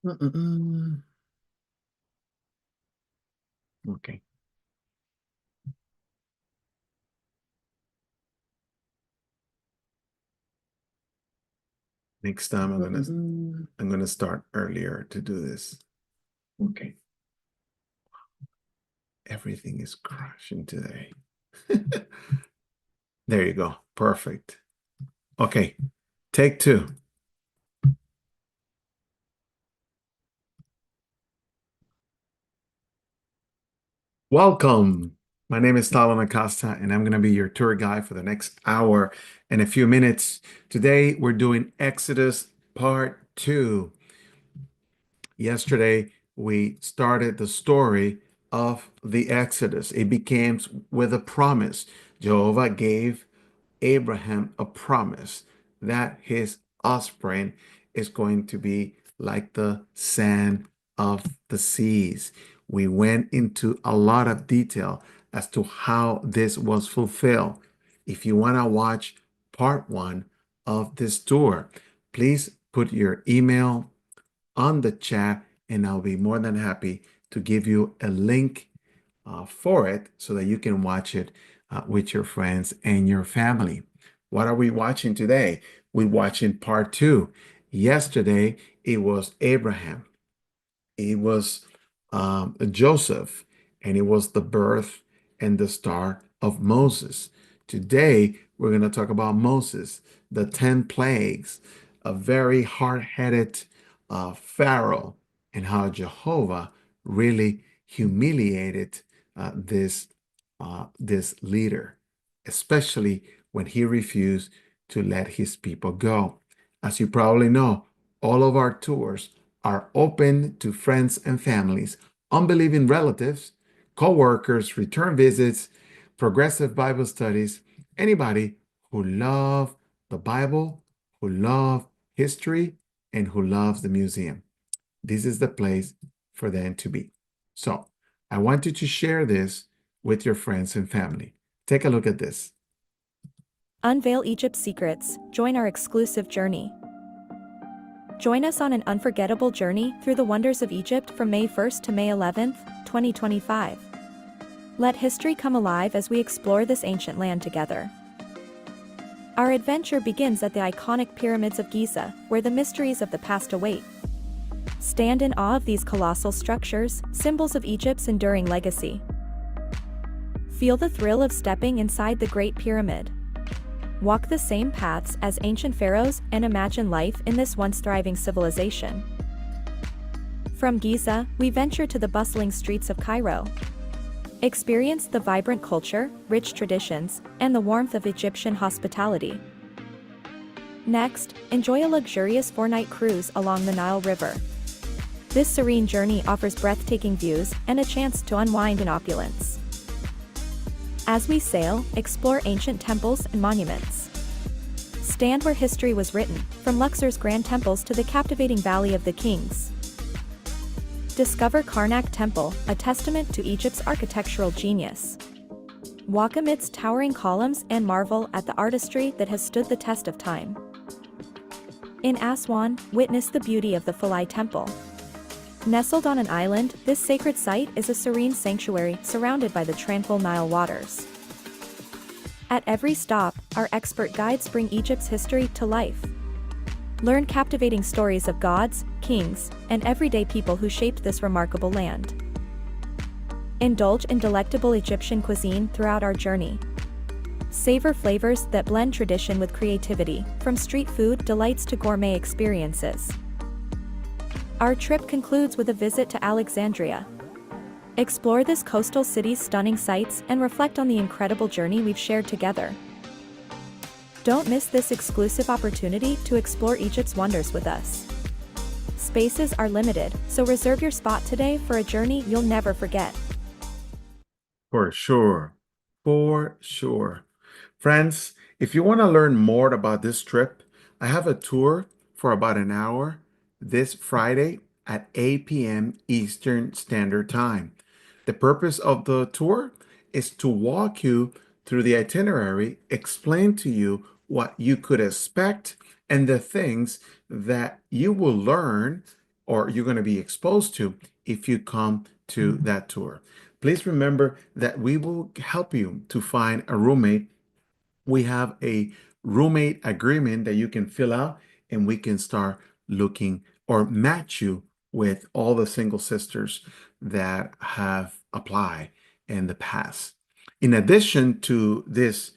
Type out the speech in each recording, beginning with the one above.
Mm-mm-mm. Okay. Next time I'm gonna start earlier to do this. Okay. Everything is crashing today. There you go. Perfect. Okay. Take two. Welcome. My name is Talon Acosta, and I'm going to be your tour guide for the next hour and a few minutes. Today, we're doing Exodus Part 2. Yesterday, we started the story of the Exodus. It begins with a promise. Jehovah gave Abraham a promise that his offspring is going to be like the sand of the seas. We went into a lot of detail as to how this was fulfilled. If you want to watch part one of this tour, please put your email on the chat, and I'll be more than happy to give you a link for it so that you can watch it with your friends and your family. What are we watching today? We're watching part two. Yesterday, it was Abraham. It was Joseph, and it was the birth and the start of Moses. Today, we're going to talk about Moses, the 10 plagues, a very hard-headed Pharaoh, and how Jehovah really humiliated this leader, especially when he refused to let his people go. As you probably know, all of our tours are open to friends and families, unbelieving relatives, co-workers, return visits, progressive Bible studies, anybody who love the Bible, who love history, and who loves the museum. This is the place for them to be. So I want you to share this with your friends and family. Take a look at this. Unveil Egypt's secrets. Join our exclusive journey. Join us on an unforgettable journey through the wonders of Egypt from May 1st to May 11th, 2025. Let history come alive as we explore this ancient land together. Our adventure begins at the iconic pyramids of Giza, where the mysteries of the past await. Stand in awe of these colossal structures, symbols of Egypt's enduring legacy. Feel the thrill of stepping inside the Great Pyramid. Walk the same paths as ancient pharaohs and imagine life in this once thriving civilization. From Giza, we venture to the bustling streets of Cairo. Experience the vibrant culture, rich traditions, and the warmth of Egyptian hospitality. Next, enjoy a luxurious 4-night cruise along the Nile River. This serene journey offers breathtaking views and a chance to unwind in opulence. As we sail, explore ancient temples and monuments. Stand where history was written, from Luxor's grand temples to the captivating Valley of the Kings. Discover Karnak Temple, a testament to Egypt's architectural genius. Walk amidst towering columns and marvel at the artistry that has stood the test of time. In Aswan, witness the beauty of the Philae Temple. Nestled on an island, this sacred site is a serene sanctuary surrounded by the tranquil Nile waters. At every stop, our expert guides bring Egypt's history to life. Learn captivating stories of gods, kings, and everyday people who shaped this remarkable land. Indulge in delectable Egyptian cuisine throughout our journey. Savor flavors that blend tradition with creativity, from street food delights to gourmet experiences. Our trip concludes with a visit to Alexandria. Explore this coastal city's stunning sights and reflect on the incredible journey we've shared together. Don't miss this exclusive opportunity to explore Egypt's wonders with us. Spaces are limited, so reserve your spot today for a journey you'll never forget. For sure. For sure. Friends, if you want to learn more about this trip, I have a tour for about an hour this Friday at 8 p.m. Eastern Standard Time. The purpose of the tour is to walk you through the itinerary, explain to you what you could expect, and the things that you will learn or you're going to be exposed to if you come to that tour. Please remember that we will help you to find a roommate. We have a roommate agreement that you can fill out, and we can start looking or match you with all the single sisters that have applied in the past. In addition to this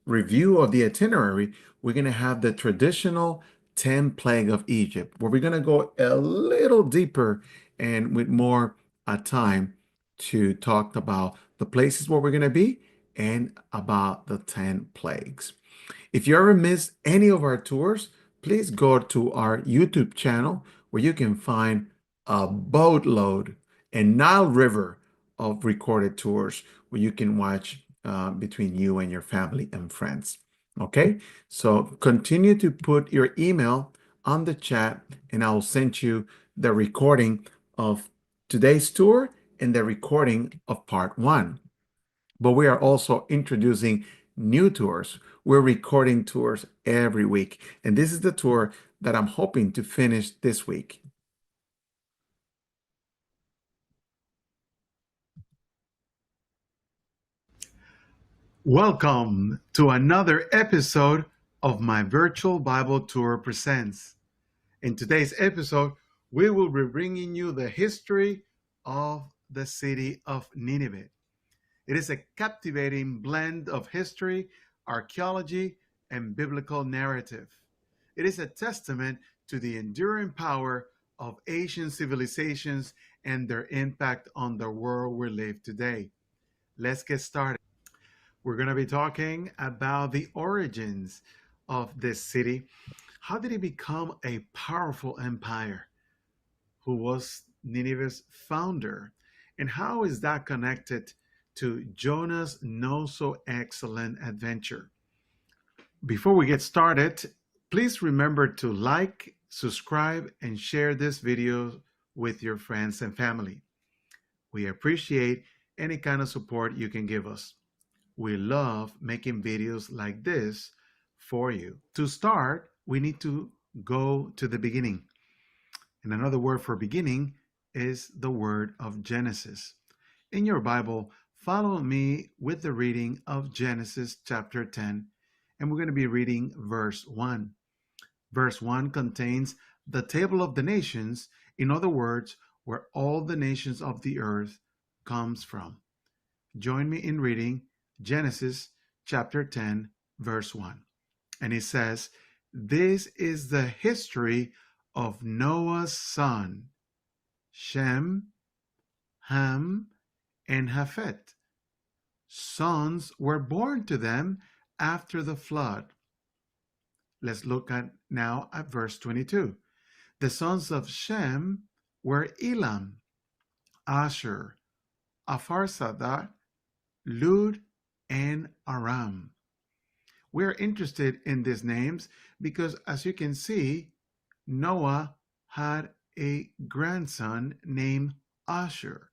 review of the itinerary, we're going to have the traditional 10 plague of Egypt, where we're going to go a little deeper and with more time to talk about the places where we're going to be and about the 10 plagues. If you ever miss any of our tours, please go to our YouTube channel where you can find a boatload and Nile River of recorded tours where you can watch between you and your family and friends. Okay, so continue to put your email on the chat and I'll send you the recording of today's tour and the recording of part one. But we are also introducing new tours. We're recording tours every week. And this is the tour that I'm hoping to finish this week. Welcome to another episode of my virtual Bible tour presents. In today's episode, we will be bringing you the history of the city of Nineveh. It is a captivating blend of history, archaeology, and biblical narrative. It is a testament to the enduring power of Asian civilizations and their impact on the world we live today. Let's get started. We're going to be talking about the origins of this city. How did it become a powerful empire? Who was Nineveh's founder? And how is that connected to Jonah's no so excellent adventure? Before we get started, please remember to like, subscribe, and share this video with your friends and family. We appreciate any kind of support you can give us. We love making videos like this for you. To start, we need to go to the beginning. And another word for beginning is the word of Genesis. In your Bible, follow me with the reading of Genesis chapter 10, and we're going to be reading verse 1. Verse 1 contains the table of the nations, in other words, where all the nations of the earth comes from. Join me in reading Genesis chapter 10, verse 1. And it says, "This is the history of Noah's son, Shem, Ham, and Japhet. Sons were born to them after the flood." Let's look at now at verse 22. The sons of Shem were Elam, Asher, Apharsadah, Lud, and Aram. We're interested in these names because, as you can see, Noah had a grandson named Asher.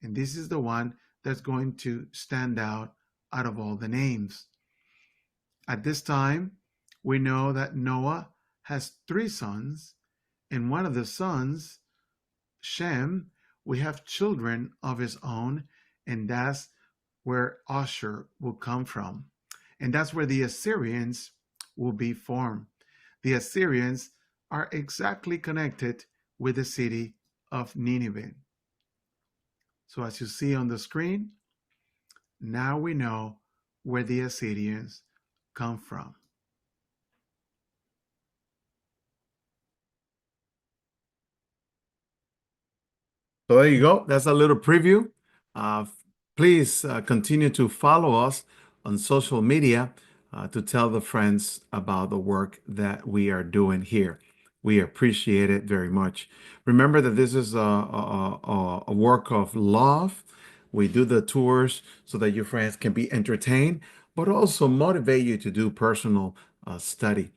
And this is the one that's going to stand out of all the names. At this time, we know that Noah has 3 sons, and one of the sons, Shem, we have children of his own, and that's where Asher will come from. And that's where the Assyrians will be formed. The Assyrians are exactly connected with the city of Nineveh. So as you see on the screen, now we know where the Assyrians come from. So there you go. That's a little preview. Uh, Please continue to follow us on social media to tell the friends about the work that we are doing here. We appreciate it very much. Remember that this is a work of love. We do the tours so that your friends can be entertained, but also motivate you to do personal study.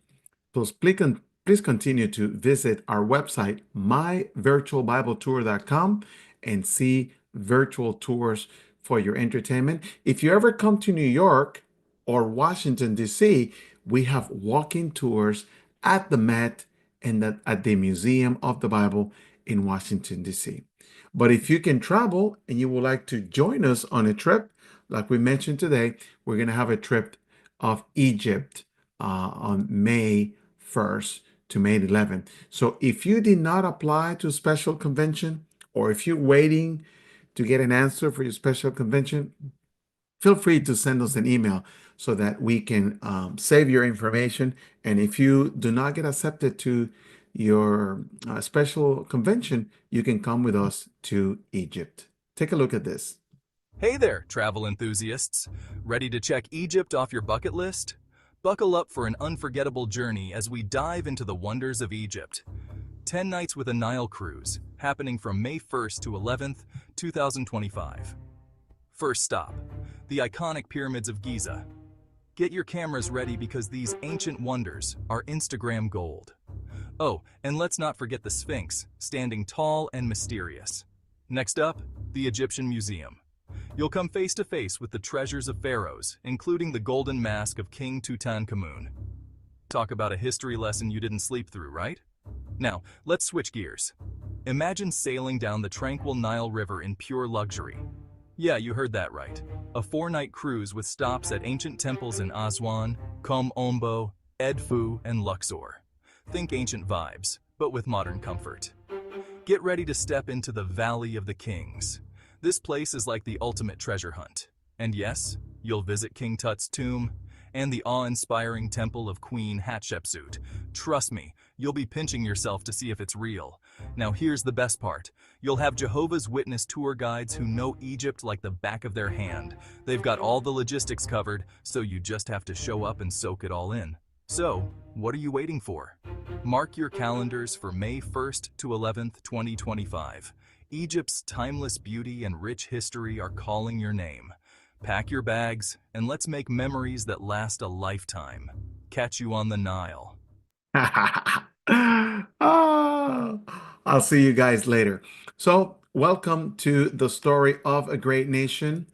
So please continue to visit our website, myvirtualbibletour.com, and see virtual tours for your entertainment. If you ever come to New York or Washington, D.C., we have walking tours at the Met and at the Museum of the Bible in Washington, D.C. But if you can travel and you would like to join us on a trip, like we mentioned today, we're going to have a trip of Egypt on May 1st to May 11th. So if you did not apply to a special convention, or if you're waiting to get an answer for your special convention, feel free to send us an email so that we can save your information. And if you do not get accepted to your special convention, you can come with us to Egypt. Take a look at this. Hey there, travel enthusiasts! Ready to check Egypt off your bucket list? Buckle up for an unforgettable journey as we dive into the wonders of Egypt. 10 nights with a Nile cruise, happening from May 1st to 11th, 2025. First stop, the iconic pyramids of Giza. Get your cameras ready because these ancient wonders are Instagram gold. Oh, and let's not forget the Sphinx, standing tall and mysterious. Next up, the Egyptian Museum. You'll come face to face with the treasures of pharaohs, including the golden mask of King Tutankhamun. Talk about a history lesson you didn't sleep through, right? Now, let's switch gears. Imagine sailing down the tranquil Nile River in pure luxury. Yeah, you heard that right. A 4-night cruise with stops at ancient temples in Aswan, Kom Ombo, Edfu, and Luxor. Think ancient vibes, but with modern comfort. Get ready to step into the Valley of the Kings. This place is like the ultimate treasure hunt. And yes, you'll visit King Tut's tomb and the awe-inspiring temple of Queen Hatshepsut. Trust me, you'll be pinching yourself to see if it's real. Now here's the best part. You'll have Jehovah's Witness tour guides who know Egypt like the back of their hand. They've got all the logistics covered, so you just have to show up and soak it all in. So, what are you waiting for? Mark your calendars for May 1st to 11th, 2025. Egypt's timeless beauty and rich history are calling your name. Pack your bags, and let's make memories that last a lifetime. Catch you on the Nile. Ah, I'll see you guys later. So, welcome to the story of a great nation.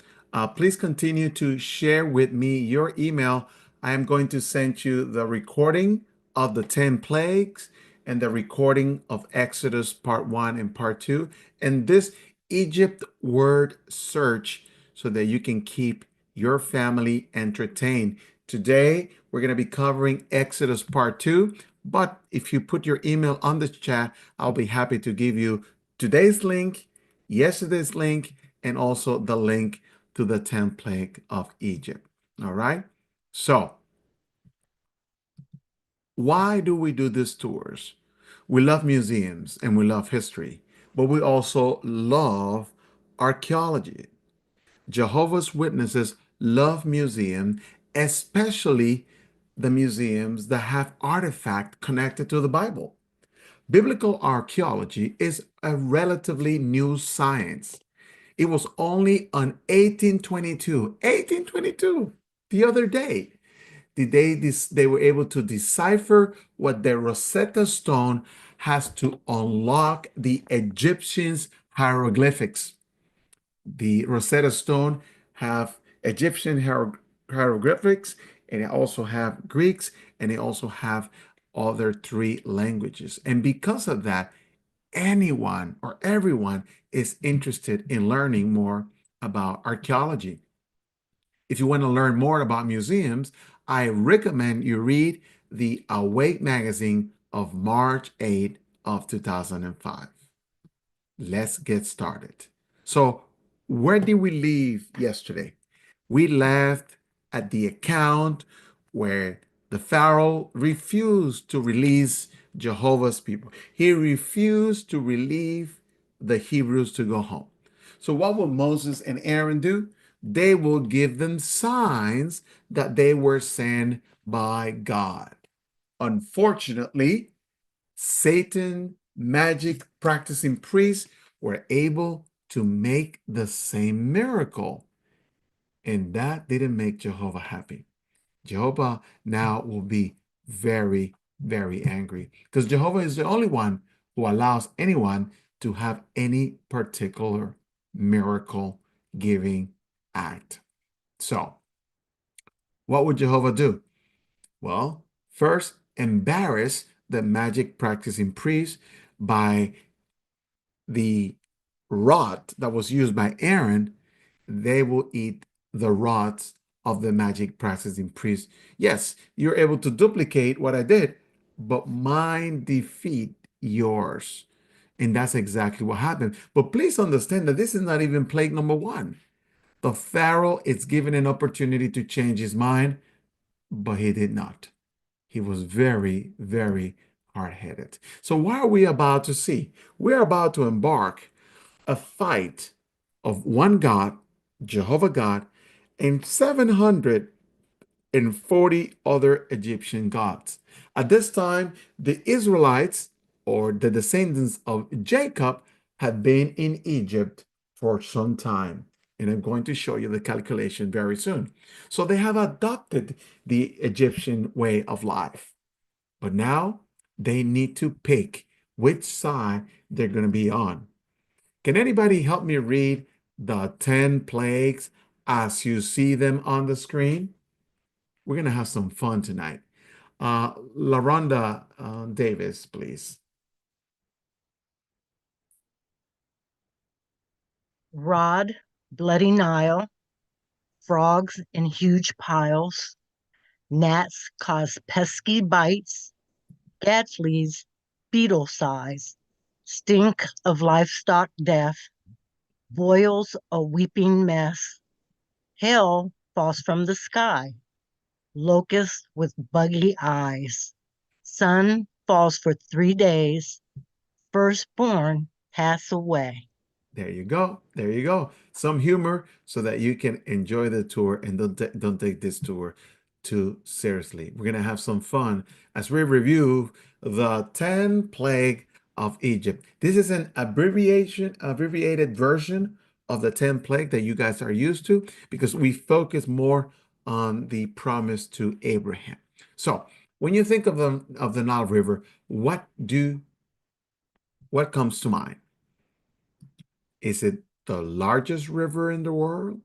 Please continue to share with me your email. I am going to send you the recording of the 10 plagues and the recording of Exodus part 1 and part 2, and this Egypt word search so that you can keep your family entertained. Today, we're going to be covering Exodus part 2, but if you put your email on the chat, I'll be happy to give you today's link, yesterday's link, and also the link to the 10th plague of Egypt. All right? So, why do we do these tours? We love museums and we love history, but we also love archaeology. Jehovah's Witnesses love museums, especially the museums that have artifacts connected to the Bible. Biblical archaeology is a relatively new science. It was only on 1822, the other day, they were able to decipher what the Rosetta Stone has to unlock the Egyptians' hieroglyphics. The Rosetta Stone have Egyptian hieroglyphics, and they also have Greeks, and they also have other 3 languages. And because of that, anyone or everyone is interested in learning more about archaeology. If you want to learn more about museums, I recommend you read the Awake magazine of March 8 of 2005. Let's get started. So, where did we leave yesterday? We left at the account where the Pharaoh refused to release Jehovah's people. He refused to release the Hebrews to go home. So, what will Moses and Aaron do? They will give them signs that they were sent by God. Unfortunately, Satan, magic practicing priests were able to make the same miracle. And that didn't make Jehovah happy. Jehovah now will be very, very angry because Jehovah is the only one who allows anyone to have any particular miracle giving act. So, what would Jehovah do? Well, first, embarrass the magic practicing priest by the rod that was used by Aaron, they will eat the rods of the magic practicing priest. Yes, you're able to duplicate what I did, but mine defeat yours. And that's exactly what happened. But please understand that this is not even plague number one. The Pharaoh is given an opportunity to change his mind, but he did not. He was very, very hard headed. So, what are we about to see? We're about to embark a fight of one God, Jehovah God, and 740 other Egyptian gods. At this time, the Israelites, or the descendants of Jacob, had been in Egypt for some time. And I'm going to show you the calculation very soon. So they have adopted the Egyptian way of life. But now they need to pick which side they're going to be on. Can anybody help me read the 10 plagues as you see them on the screen? We're going to have some fun tonight. LaRonda Davis, please. Rod, bloody Nile, frogs in huge piles, gnats cause pesky bites, gadflies beetle size, stink of livestock death, boils a weeping mess, hail falls from the sky, locusts with buggy eyes, sun falls for 3 days, firstborn pass away. There you go. There you go. Some humor so that you can enjoy the tour and don't take this tour too seriously. We're going to have some fun as we review the 10 plague of Egypt. This is an abbreviated version of the 10 plague that you guys are used to because we focus more on the promise to Abraham. So, when you think of the Nile River, what comes to mind? Is it the largest river in the world?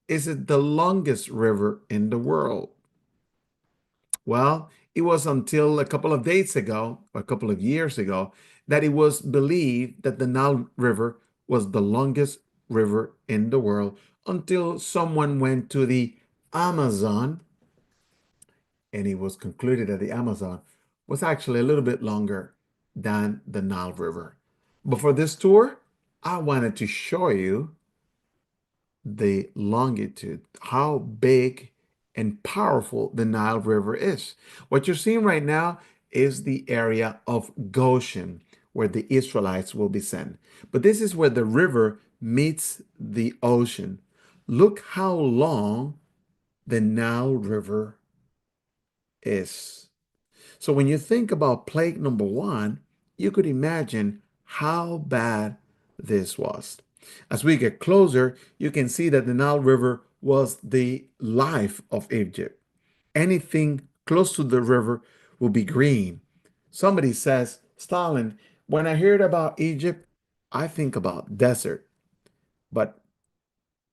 Is it the longest river in the world? Well, it was until a couple of days ago, a couple of years ago, that it was believed that the Nile River was the longest river in the world until someone went to the Amazon and it was concluded that the Amazon was actually a little bit longer than the Nile River. But for this tour, I wanted to show you the longitude, how big and powerful the Nile River is. What you're seeing right now is the area of Goshen, where the Israelites will be sent. But this is where the river meets the ocean. Look how long the Nile River is. So when you think about plague number one, you could imagine how bad this was. As we get closer, you can see that the Nile River was the life of Egypt. Anything close to the river will be green. Somebody says, Stalin, when I heard about Egypt, I think about desert. But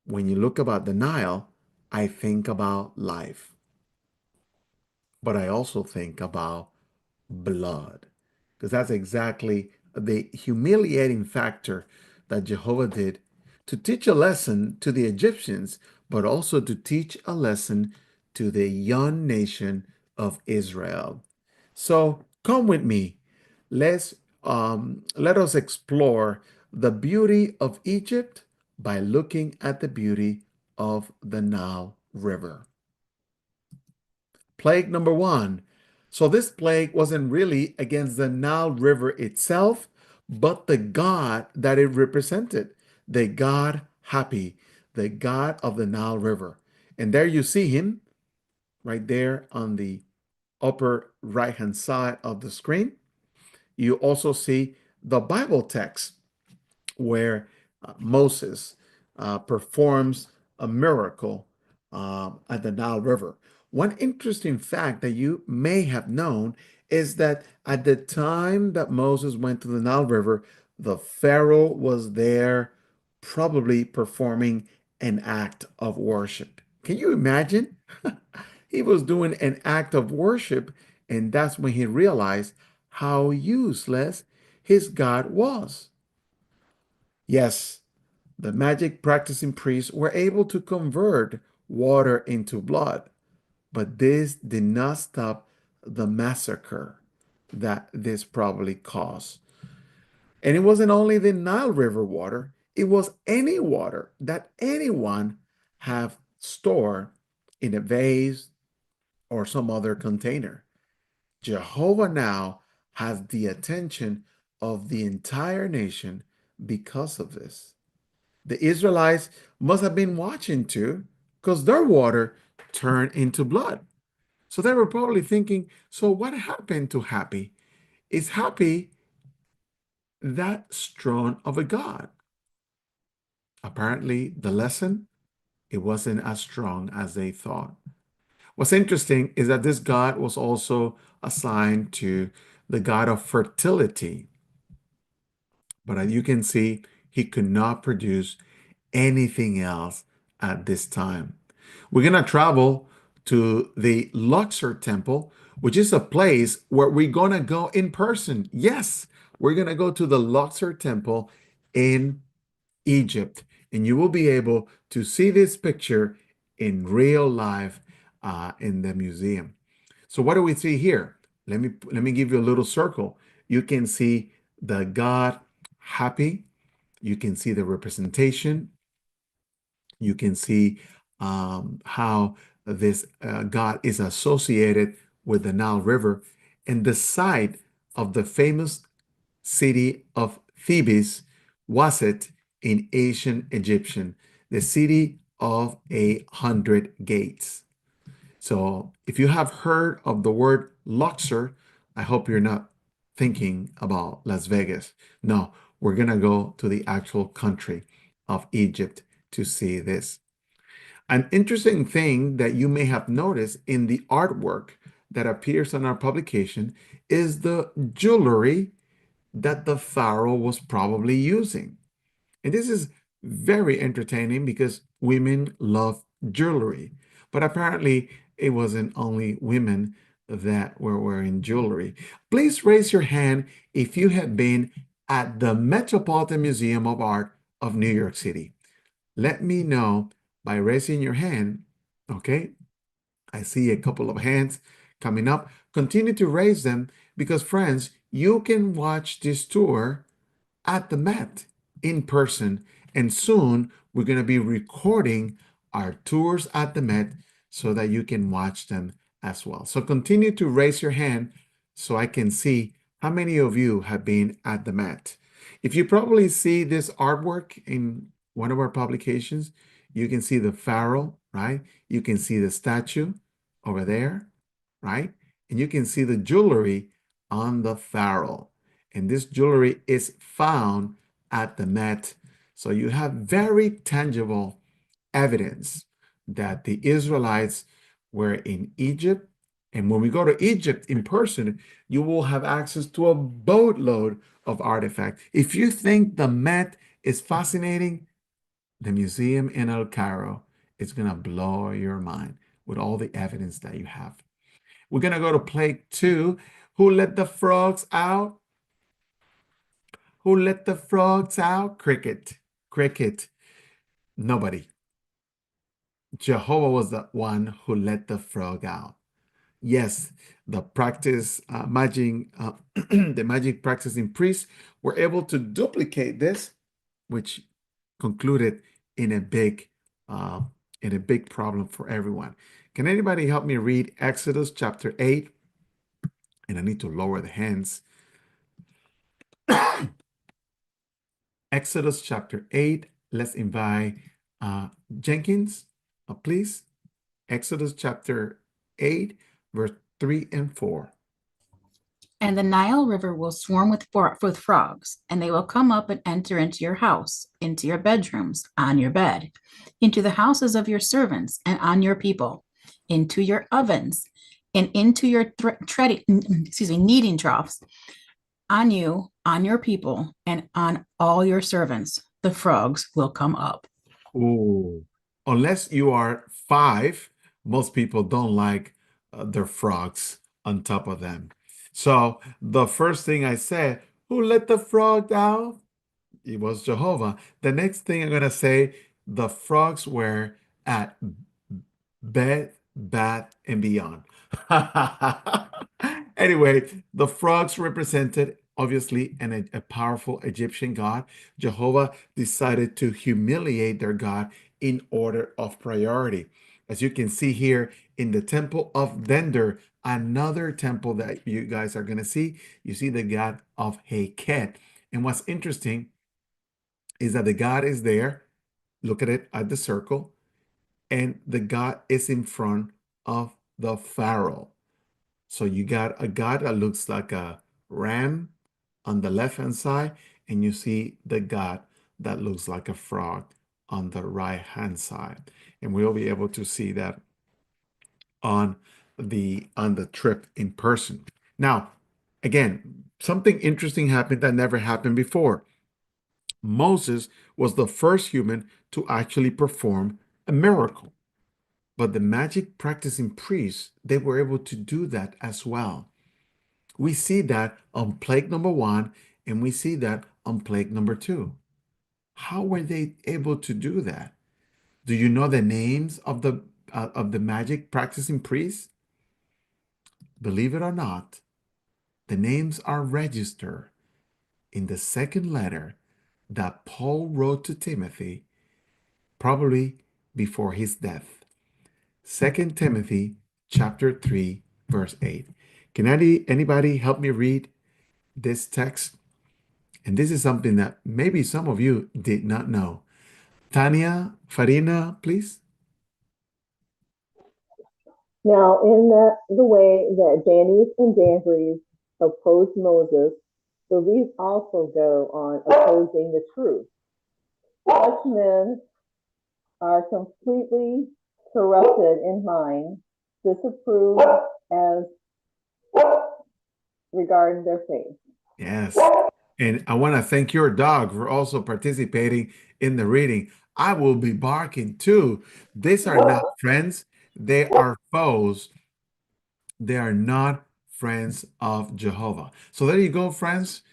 when you look about the Nile, I think about life. But I also think about blood. Because that's exactly the humiliating factor that Jehovah did to teach a lesson to the Egyptians, but also to teach a lesson to the young nation of Israel. So come with me. Let's let us explore the beauty of Egypt by looking at the beauty of the Nile River. Plague number one. So this plague wasn't really against the Nile River itself, but the god that it represented, the god Happy, the god of the Nile River. And there you see him right there on the upper right hand side of the screen. You also see the Bible text where Moses performs a miracle at the Nile River. One interesting fact that you may have known is that at the time that Moses went to the Nile River, the Pharaoh was there probably performing an act of worship. Can you imagine? He was doing an act of worship, and that's when he realized how useless his God was. Yes, the magic practicing priests were able to convert water into blood, but this did not stop the massacre that this probably caused. And it wasn't only the Nile River water, it was any water that anyone have stored in a vase or some other container. Jehovah now has the attention of the entire nation because of this. The Israelites must have been watching too, because their water turned into blood. So they were probably thinking, so what happened to Happy? Is Happy that strong of a God? Apparently, the lesson, it wasn't as strong as they thought. What's interesting is that this God was also assigned to the God of fertility. But as you can see, he could not produce anything else at this time. We're going to travel to the Luxor Temple, which is a place where we're going to go in person. Yes, we're going to go to the Luxor Temple in Egypt, and you will be able to see this picture in real life in the museum. So what do we see here? Let me give you a little circle. You can see the God Happy. You can see the representation. You can see how this God is associated with the Nile River and the site of the famous city of Thebes was it in ancient Egyptian, the city of 100 gates. So if you have heard of the word Luxor, I hope you're not thinking about Las Vegas. No, we're going to go to the actual country of Egypt to see this. An interesting thing that you may have noticed in the artwork that appears on our publication is the jewelry that the Pharaoh was probably using. And this is very entertaining because women love jewelry. But apparently, it wasn't only women that were wearing jewelry. Please raise your hand if you have been at the Metropolitan Museum of Art of New York City. Let me know by raising your hand. Okay, I see a couple of hands coming up. Continue to raise them because, friends, you can watch this tour at the Met in person. And soon we're going to be recording our tours at the Met so that you can watch them as well. So continue to raise your hand so I can see how many of you have been at the Met. If you probably see this artwork in one of our publications, you can see the Pharaoh, right? You can see the statue over there, right? And you can see the jewelry on the Pharaoh. And this jewelry is found at the Met. So you have very tangible evidence that the Israelites were in Egypt. And when we go to Egypt in person, you will have access to a boatload of artifacts. If you think the Met is fascinating, the museum in El Cairo is going to blow your mind with all the evidence that you have. We're going to go to plate 2. Who let the frogs out? Who let the frogs out? Cricket. Cricket. Nobody. Jehovah was the one who let the frog out. Yes, the practice magic, the magic practicing priests were able to duplicate this, which concluded in a big, uh, in a big problem for everyone. Can anybody help me read Exodus chapter 8? And I need to lower the hands. Exodus chapter 8. Let's invite Jenkins, please. Exodus chapter 8, verse 3 and 4. And the Nile River will swarm with frogs, and they will come up and enter into your house, into your bedrooms, on your bed, into the houses of your servants, and on your people, into your ovens, and into your kneading troughs, on you, on your people, and on all your servants. The frogs will come up. Oh, unless you are 5, most people don't like their frogs on top of them. So the first thing I said, who let the frog out? It was Jehovah. The next thing I'm going to say, the frogs were at Bed, Bath, and Beyond. Anyway, the frogs represented obviously a powerful Egyptian god. Jehovah decided to humiliate their god in order of priority. As you can see here in the temple of Dender, another temple that you guys are going to see, you see the god of Heket. And what's interesting is that the god is there. Look at it at the circle, and the God is in front of the Pharaoh. So you got a God that looks like a ram on the left hand side, and you see the God that looks like a frog on the right hand side. And we'll be able to see that on the trip in person. Now, again, something interesting happened that never happened before. Moses was the first human to actually perform a miracle. But the magic practicing priests, they were able to do that as well. We see that on plague number one, and we see that on plague number two. How were they able to do that? Do you know the names of the magic practicing priests? Believe it or not, the names are registered in the second letter that Paul wrote to Timothy, probably before his death. 2 Timothy chapter 3, verse 8. Can anybody help me read this text? And this is something that maybe some of you did not know. Tanya Farina, please. Now, in the way that Jannes and Jambres opposed Moses, so these also go on opposing the truth. Such men are completely corrupted in mind, disapproved as regarding their faith. Yes. And I want to thank your dog for also participating in the reading. I will be barking too. These are not friends, they are foes. They are not friends of Jehovah. So there you go, friends.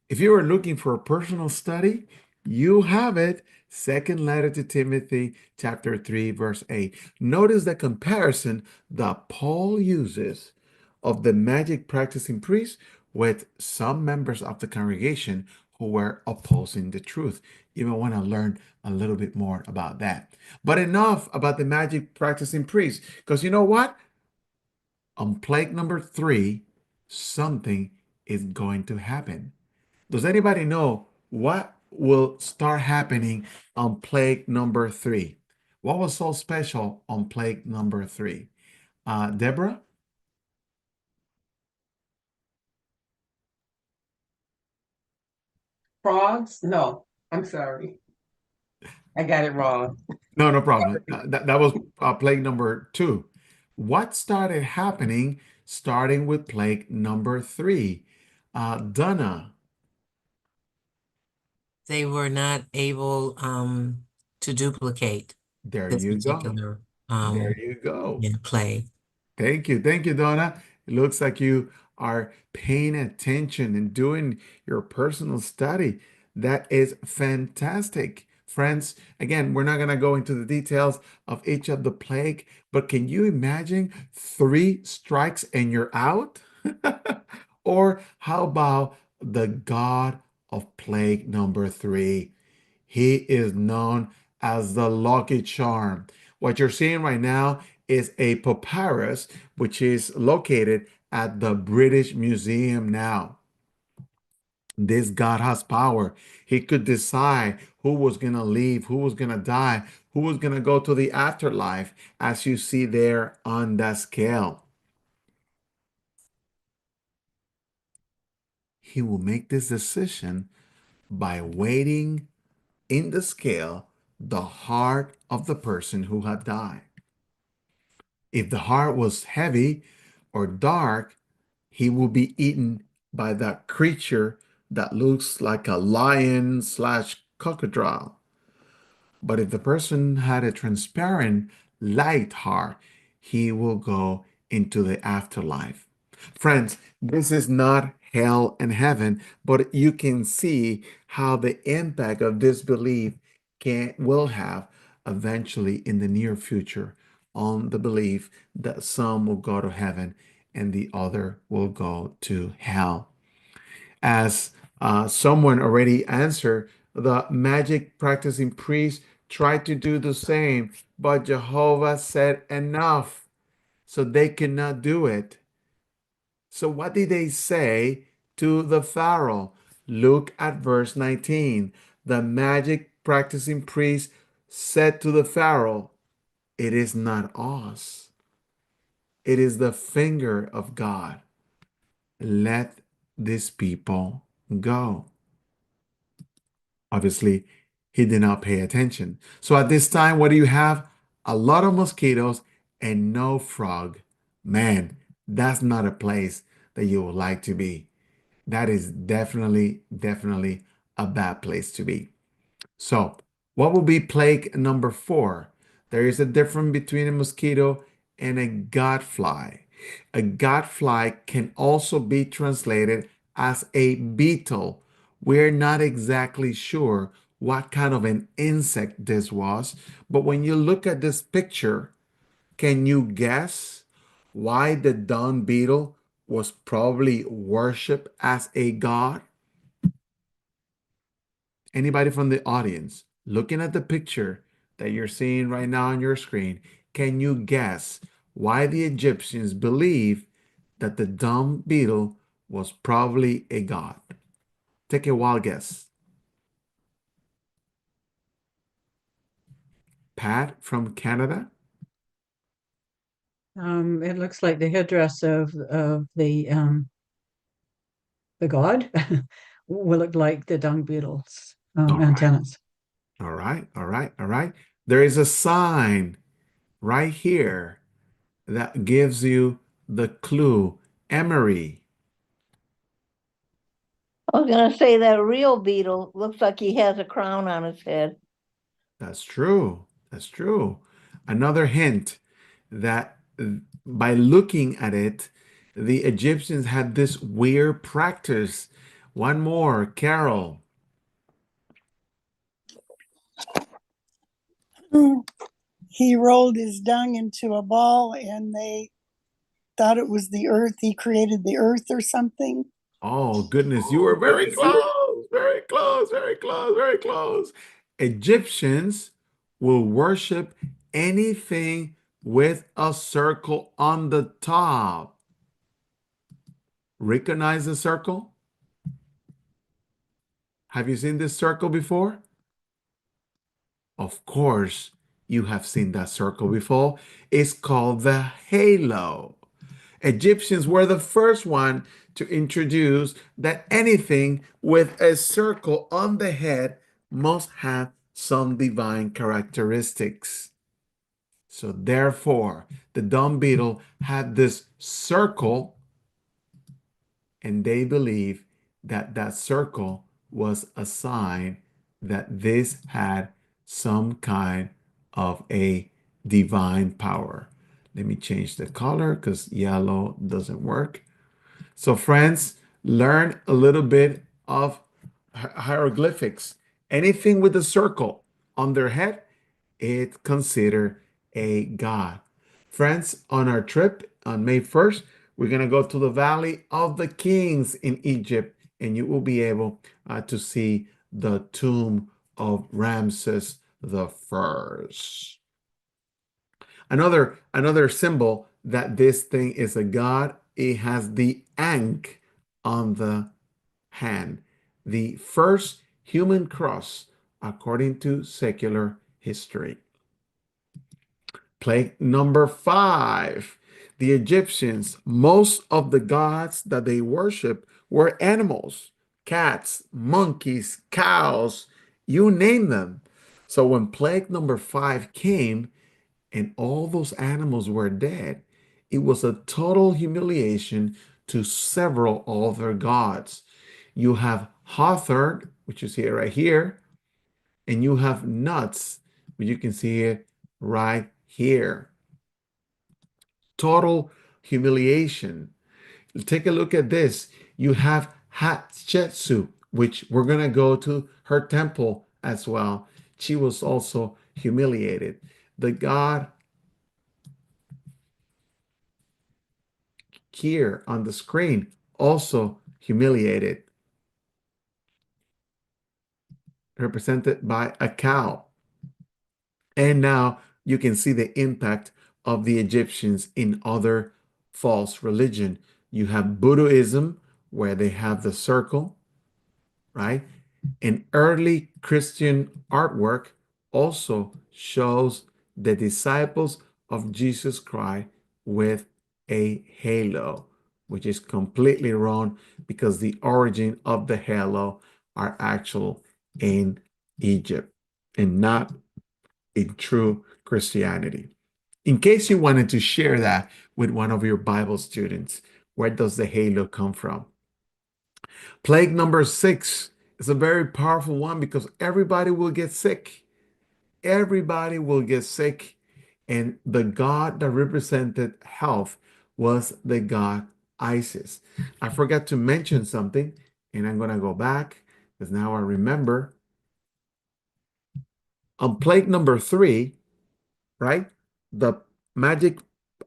If you are looking for a personal study, you have it. Second letter to Timothy, chapter 3, verse 8. Notice the comparison that Paul uses of the magic practicing priests with some members of the congregation who were opposing the truth. You may want to learn a little bit more about that. But enough about the magic practicing priests, because you know what? On plague number 3, something is going to happen. Does anybody know what will start happening on plague number 3? What was so special on plague number 3? Deborah? Frogs? No, I'm sorry. I got it wrong. No, no problem. That was plague number 2. What started happening starting with plague number 3? Donna, They were not able to duplicate there this you go. particular There you go. play. Thank you. Thank you, Donna. It looks like you are paying attention and doing your personal study. That is fantastic. Friends, again, we're not going to go into the details of each of the plague, but can you imagine 3 strikes and you're out? Or how about the God of plague number 3? He is known as the Lucky Charm. What you're seeing right now is a papyrus, which is located at the British Museum now. This God has power. He could decide who was going to leave, who was going to die, who was going to go to the afterlife, as you see there on that scale. He will make this decision by weighting in the scale the heart of the person who had died. If the heart was heavy or dark, he will be eaten by that creature that looks like a lion slash crocodile. But if the person had a transparent light heart, he will go into the afterlife. Friends, this is not hell and heaven, but you can see how the impact of this belief will have eventually in the near future on the belief that some will go to heaven and the other will go to hell. As someone already answered, the magic practicing priests tried to do the same, but Jehovah said enough, so they could not do it. So, what did they say to the Pharaoh? Look at verse 19. The magic practicing priest said to the Pharaoh, it is not us, it is the finger of God. Let these people go. Obviously, he did not pay attention. So, at this time, what do you have? A lot of mosquitoes and no frog. Man, that's not a place that you would like to be. That is definitely a bad place to be. So, what will be plague number 4? There is a difference between a mosquito and a godfly. A godfly can also be translated as a beetle. We're not exactly sure what kind of an insect this was, but when you look at this picture, can you guess why the dung beetle was probably worshipped as a god? Anybody from the audience looking at the picture that you're seeing right now on your screen, can you guess why the Egyptians believed that the dung beetle was probably a god? Take a wild guess. Pat from Canada? It looks like the headdress of the god will look like the dung beetle's All right. antennas. All right. There is a sign right here that gives you the clue. Emery. I was gonna say that real beetle looks like he has a crown on his head. That's true. That's true. Another hint that by looking at it, the Egyptians had this weird practice. One more, Carol. He rolled his dung into a ball and they thought it was the earth. He created the earth or something. Oh, goodness, you were very close, very close, very close, very close. Egyptians will worship anything with a circle on the top. Recognize the circle? Have you seen this circle before? Of course, you have seen that circle before. It's called the halo. Egyptians were the first one to introduce that anything with a circle on the head must have some divine characteristics. So therefore, the dung beetle had this circle, and they believe that that circle was a sign that this had some kind of a divine power. Let me change the color because yellow doesn't work. So friends, learn a little bit of hieroglyphics. Anything with a circle on their head, it's considered a god. Friends, on our trip on May 1st, we're going to go to the Valley of the Kings in Egypt, and you will be able to see the tomb of Ramses the First. Another symbol that this thing is a god, it has the ankh on the hand, the first human cross according to secular history. Plague number 5. The Egyptians, most of the gods that they worship were animals, cats, monkeys, cows, you name them. So when plague number 5 came and all those animals were dead, it was a total humiliation to several other gods. You have Hathor, which you see right here, and you have Nuts, which you can see it right here. Total humiliation. Take a look at this. You have Hatshepsut, which we're going to go to her temple as well. She was also humiliated. The god here on the screen also humiliated, represented by a cow. And now you can see the impact of the Egyptians in other false religion. You have Buddhism, where they have the circle, right? And early Christian artwork also shows the disciples of Jesus Christ with a halo, which is completely wrong because the origin of the halo are actual in Egypt and not in true Christianity. In case you wanted to share that with one of your Bible students, where does the halo come from? Plague number 6 is a very powerful one because everybody will get sick. Everybody will get sick. And the god that represented health was the god Isis. I forgot to mention something, and I'm going to go back because now I remember. On plague number 3, right? The magic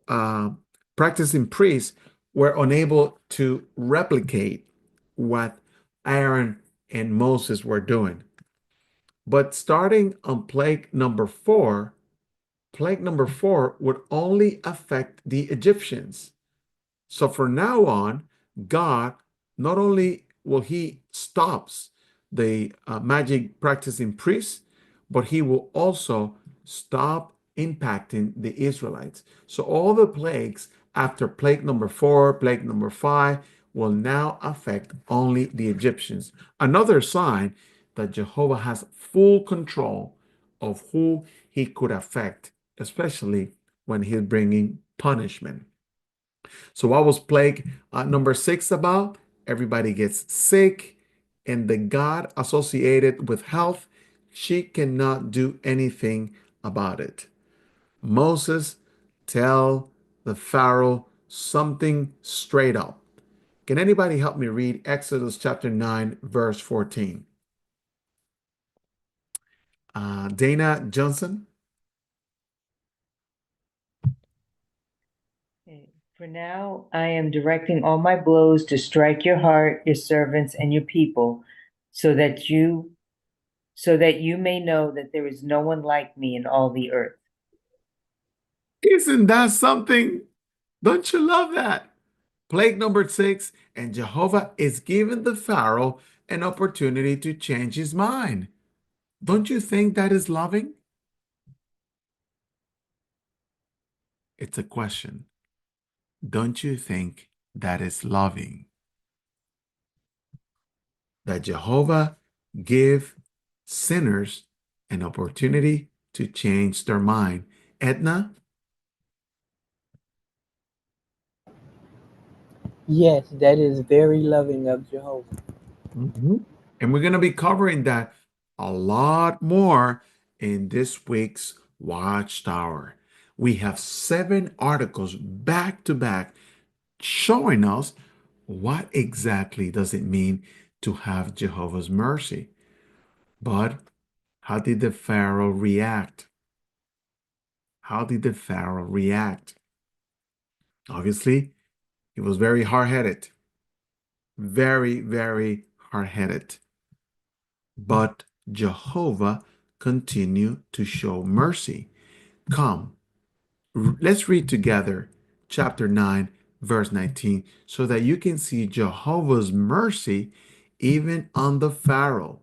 uh, practicing priests were unable to replicate what Aaron and Moses were doing. But starting on plague number 4 would only affect the Egyptians. So from now on, God not only will he stops the magic practicing priests, but he will also stop impacting the Israelites. So all the plagues after plague number 4, plague number 5 will now affect only the Egyptians. Another sign that Jehovah has full control of who he could affect, especially when he's bringing punishment. So what was plague number 6 about? Everybody gets sick, and the God associated with health, she cannot do anything about it. Moses tell the Pharaoh something straight up. Can anybody help me read Exodus chapter 9, verse 14? Dana Johnson? Okay. For now, I am directing all my blows to strike your heart, your servants, and your people, so that you may know that there is no one like me in all the earth. Isn't that something? Don't you love that? Plague number 6, and Jehovah is giving the Pharaoh an opportunity to change his mind. Don't you think that is loving? It's a question. Don't you think that is loving? That Jehovah give sinners an opportunity to change their mind. Edna? Yes, that is very loving of Jehovah. Mhm. And we're going to be covering that a lot more in this week's Watchtower. We have 7 articles back to back showing us what exactly does it mean to have Jehovah's mercy. But how did the Pharaoh react? How did the Pharaoh react? Obviously, he was very hard-headed. Very, very hard-headed. But Jehovah continued to show mercy. Come, let's read together chapter 9, verse 19, so that you can see Jehovah's mercy even on the Pharaoh.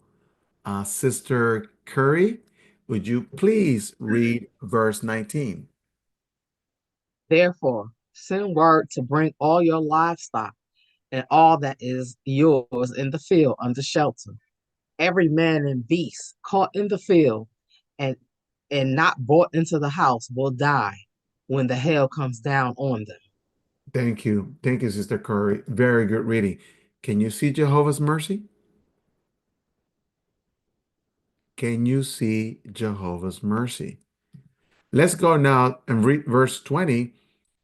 Sister Curry, would you please read verse 19? Therefore, send word to bring all your livestock and all that is yours in the field under shelter, every man and beast caught in the field and not brought into the house will die when the hail comes down on them. Thank you. Thank you, Sister Curry. Very good reading. Can you see Jehovah's mercy? Can you see Jehovah's mercy? Let's go now and read verse 20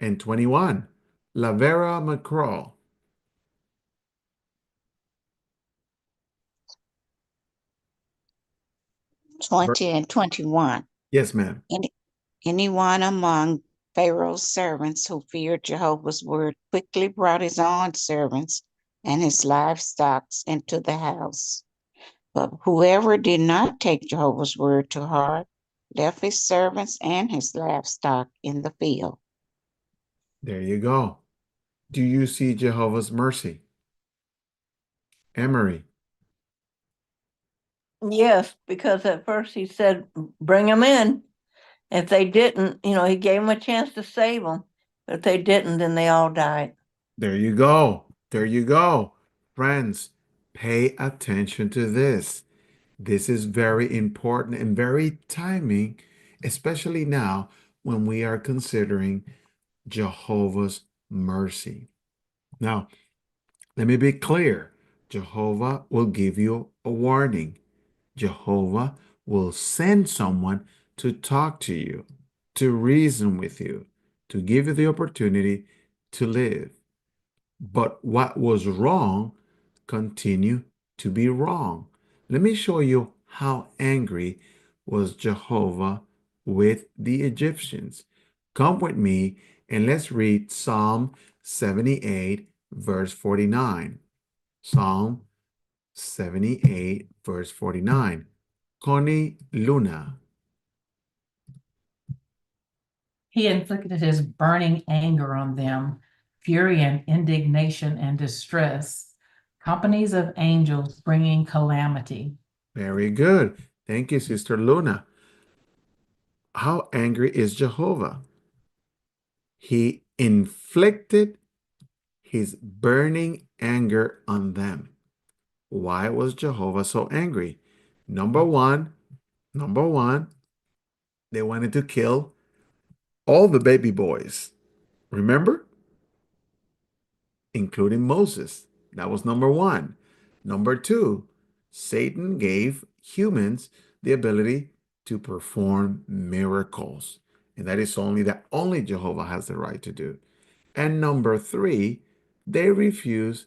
and 21. La Vera Macro. 20 and 21. Yes, ma'am. Any, anyone among Pharaoh's servants who feared Jehovah's word quickly brought his own servants and his livestock into the house. But whoever did not take Jehovah's word to heart left his servants and his livestock in the field. There you go. Do you see Jehovah's mercy? Emery. Yes, because at first he said, bring them in. If they didn't, he gave them a chance to save them. But if they didn't, then they all died. There you go. There you go. Friends, pay attention to this. This is very important and very timing, especially now when we are considering Jehovah's mercy. Now, let me be clear. Jehovah will give you a warning. Jehovah will send someone to talk to you, to reason with you, to give you the opportunity to live. But what was wrong continue to be wrong. Let me show you how angry was Jehovah with the Egyptians. Come with me and let's read Psalm 78, verse 49. Psalm 78, verse 49. Connie Luna. He inflicted his burning anger on them, fury and indignation and distress, companies of angels bringing calamity. Very good. Thank you, Sister Luna. How angry is Jehovah? He inflicted his burning anger on them. Why was Jehovah so angry? Number one, they wanted to kill all the baby boys. Remember? Including Moses. That was number one. Number two, Satan gave humans the ability to perform miracles. And that is only that only Jehovah has the right to do. And number three, they refuse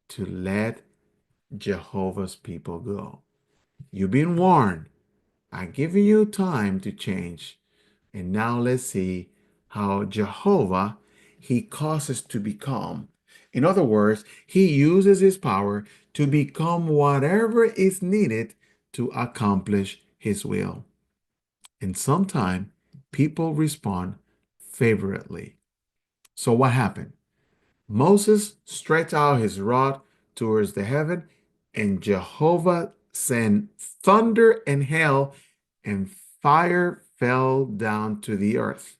to let Jehovah's people go. You've been warned. I'm giving you time to change. And now let's see how Jehovah, he causes to become. In other words, he uses his power to become whatever is needed to accomplish his will. And sometimes people respond favorably. So what happened? Moses stretched out his rod towards the heaven, and Jehovah sent thunder and hail, and fire fell down to the earth.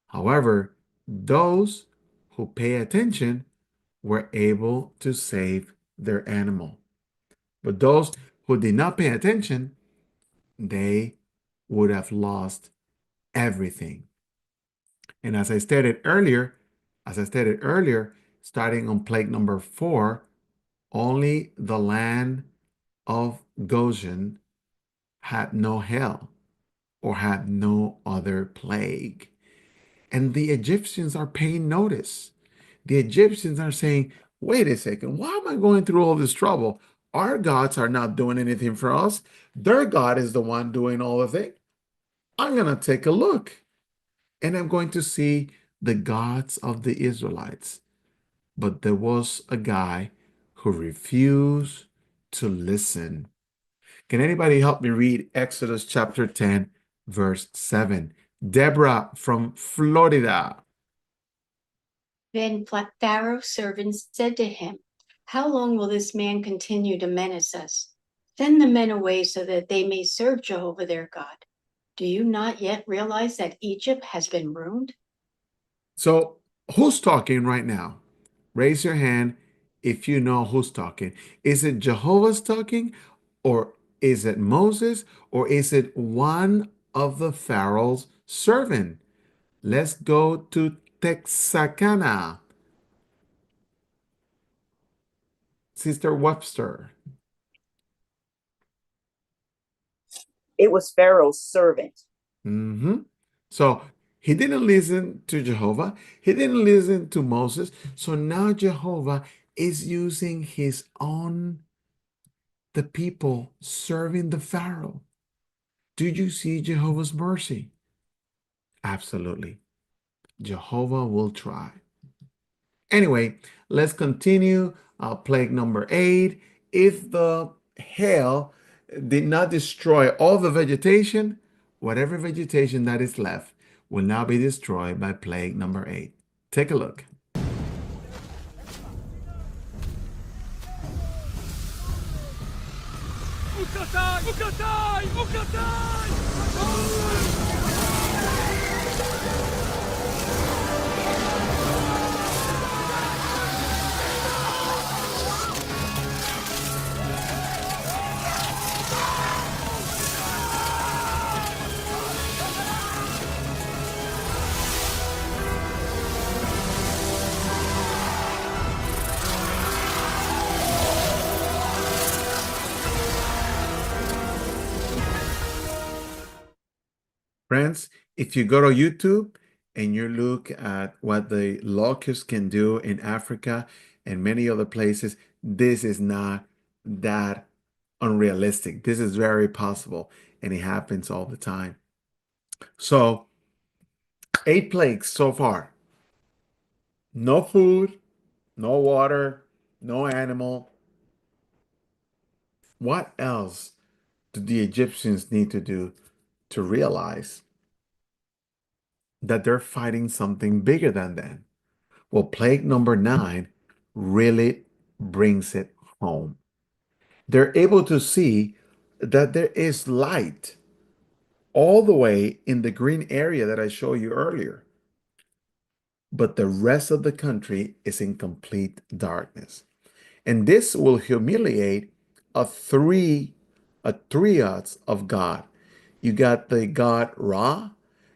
However, those who pay attention were able to save their animal. But those who did not pay attention, they would have lost everything. And as I stated earlier, starting on plague number 4, only the land of Goshen had no hail or had no other plague. And the Egyptians are paying notice. The Egyptians are saying, wait a second, why am I going through all this trouble? Our gods are not doing anything for us. Their God is the one doing all the things. I'm going to take a look and I'm going to see the gods of the Israelites. But there was a guy who refused to listen. Can anybody help me read Exodus chapter 10, verse 7? Deborah from Florida. Then Pharaoh's servants said to him, how long will this man continue to menace us? Send the men away so that they may serve Jehovah their God. Do you not yet realize that Egypt has been ruined? So, who's talking right now? Raise your hand if you know who's talking. Is it Jehovah's talking, or is it Moses, or is it one of the Pharaoh's servant? Let's go to Texarkana. Sister Webster. It was Pharaoh's servant. So he didn't listen to Jehovah. He didn't listen to Moses. So now Jehovah is using the people serving the Pharaoh. Do you see Jehovah's mercy? Absolutely. Jehovah will try. Anyway, let's continue. Plague number 8. If the hail did not destroy all the vegetation, whatever vegetation that is left will now be destroyed by plague number 8. Take a look. Ukataj! Ukataj! Ukataj! Friends, if you go to YouTube and you look at what the locusts can do in Africa and many other places, this is not that unrealistic. This is very possible and it happens all the time. So, 8 plagues so far. No food, no water, no animal. What else do the Egyptians need to do to realize that they're fighting something bigger than them? Well, plague number 9 really brings it home. They're able to see that there is light all the way in the green area that I showed you earlier. But the rest of the country is in complete darkness. And this will humiliate a triads of God. You got the god Ra,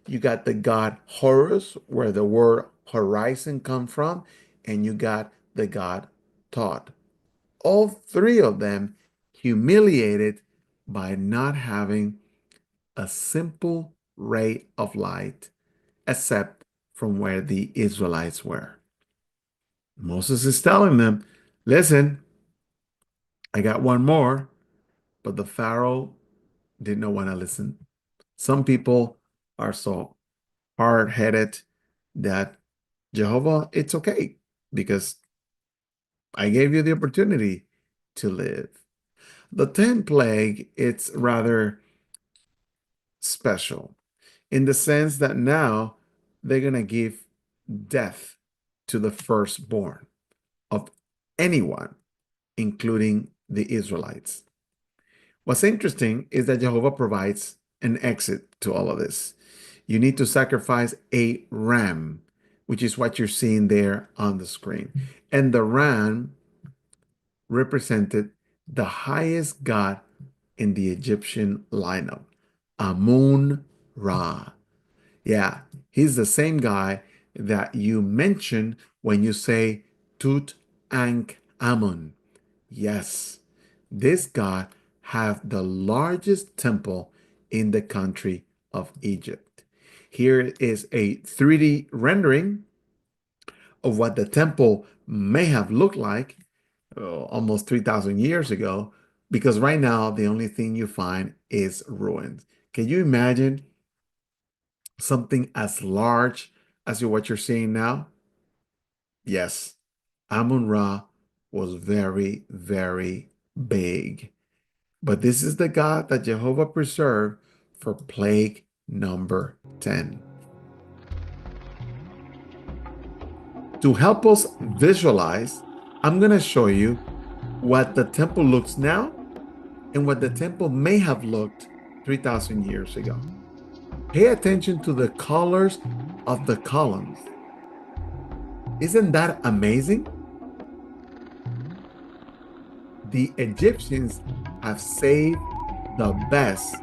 you got the god Horus, where the word horizon come from, and you got the god Thoth. All three of them humiliated by not having a simple ray of light, except from where the Israelites were. Moses is telling them, listen, I got one more, but the Pharaoh did not want to listen. Some people are so hard-headed that Jehovah, it's okay because I gave you the opportunity to live. The 10th plague, it's rather special in the sense that now they're going to give death to the firstborn of anyone, including the Israelites. What's interesting is that Jehovah provides an exit to all of this. You need to sacrifice a ram, which is what you're seeing there on the screen. And the ram represented the highest god in the Egyptian lineup, Amun Ra. Yeah, he's the same guy that you mention when you say Tut Ankh Amun. Yes, this god have the largest temple in the country of Egypt. Here is a 3D rendering of what the temple may have looked like almost 3,000 years ago, because right now the only thing you find is ruins. Can you imagine something as large as what you're seeing now? Yes, Amun-Ra was very, very big. But this is the God that Jehovah preserved for plague number 10. To help us visualize, I'm going to show you what the temple looks now and what the temple may have looked 3,000 years ago. Pay attention to the colors of the columns. Isn't that amazing? The Egyptians have saved the best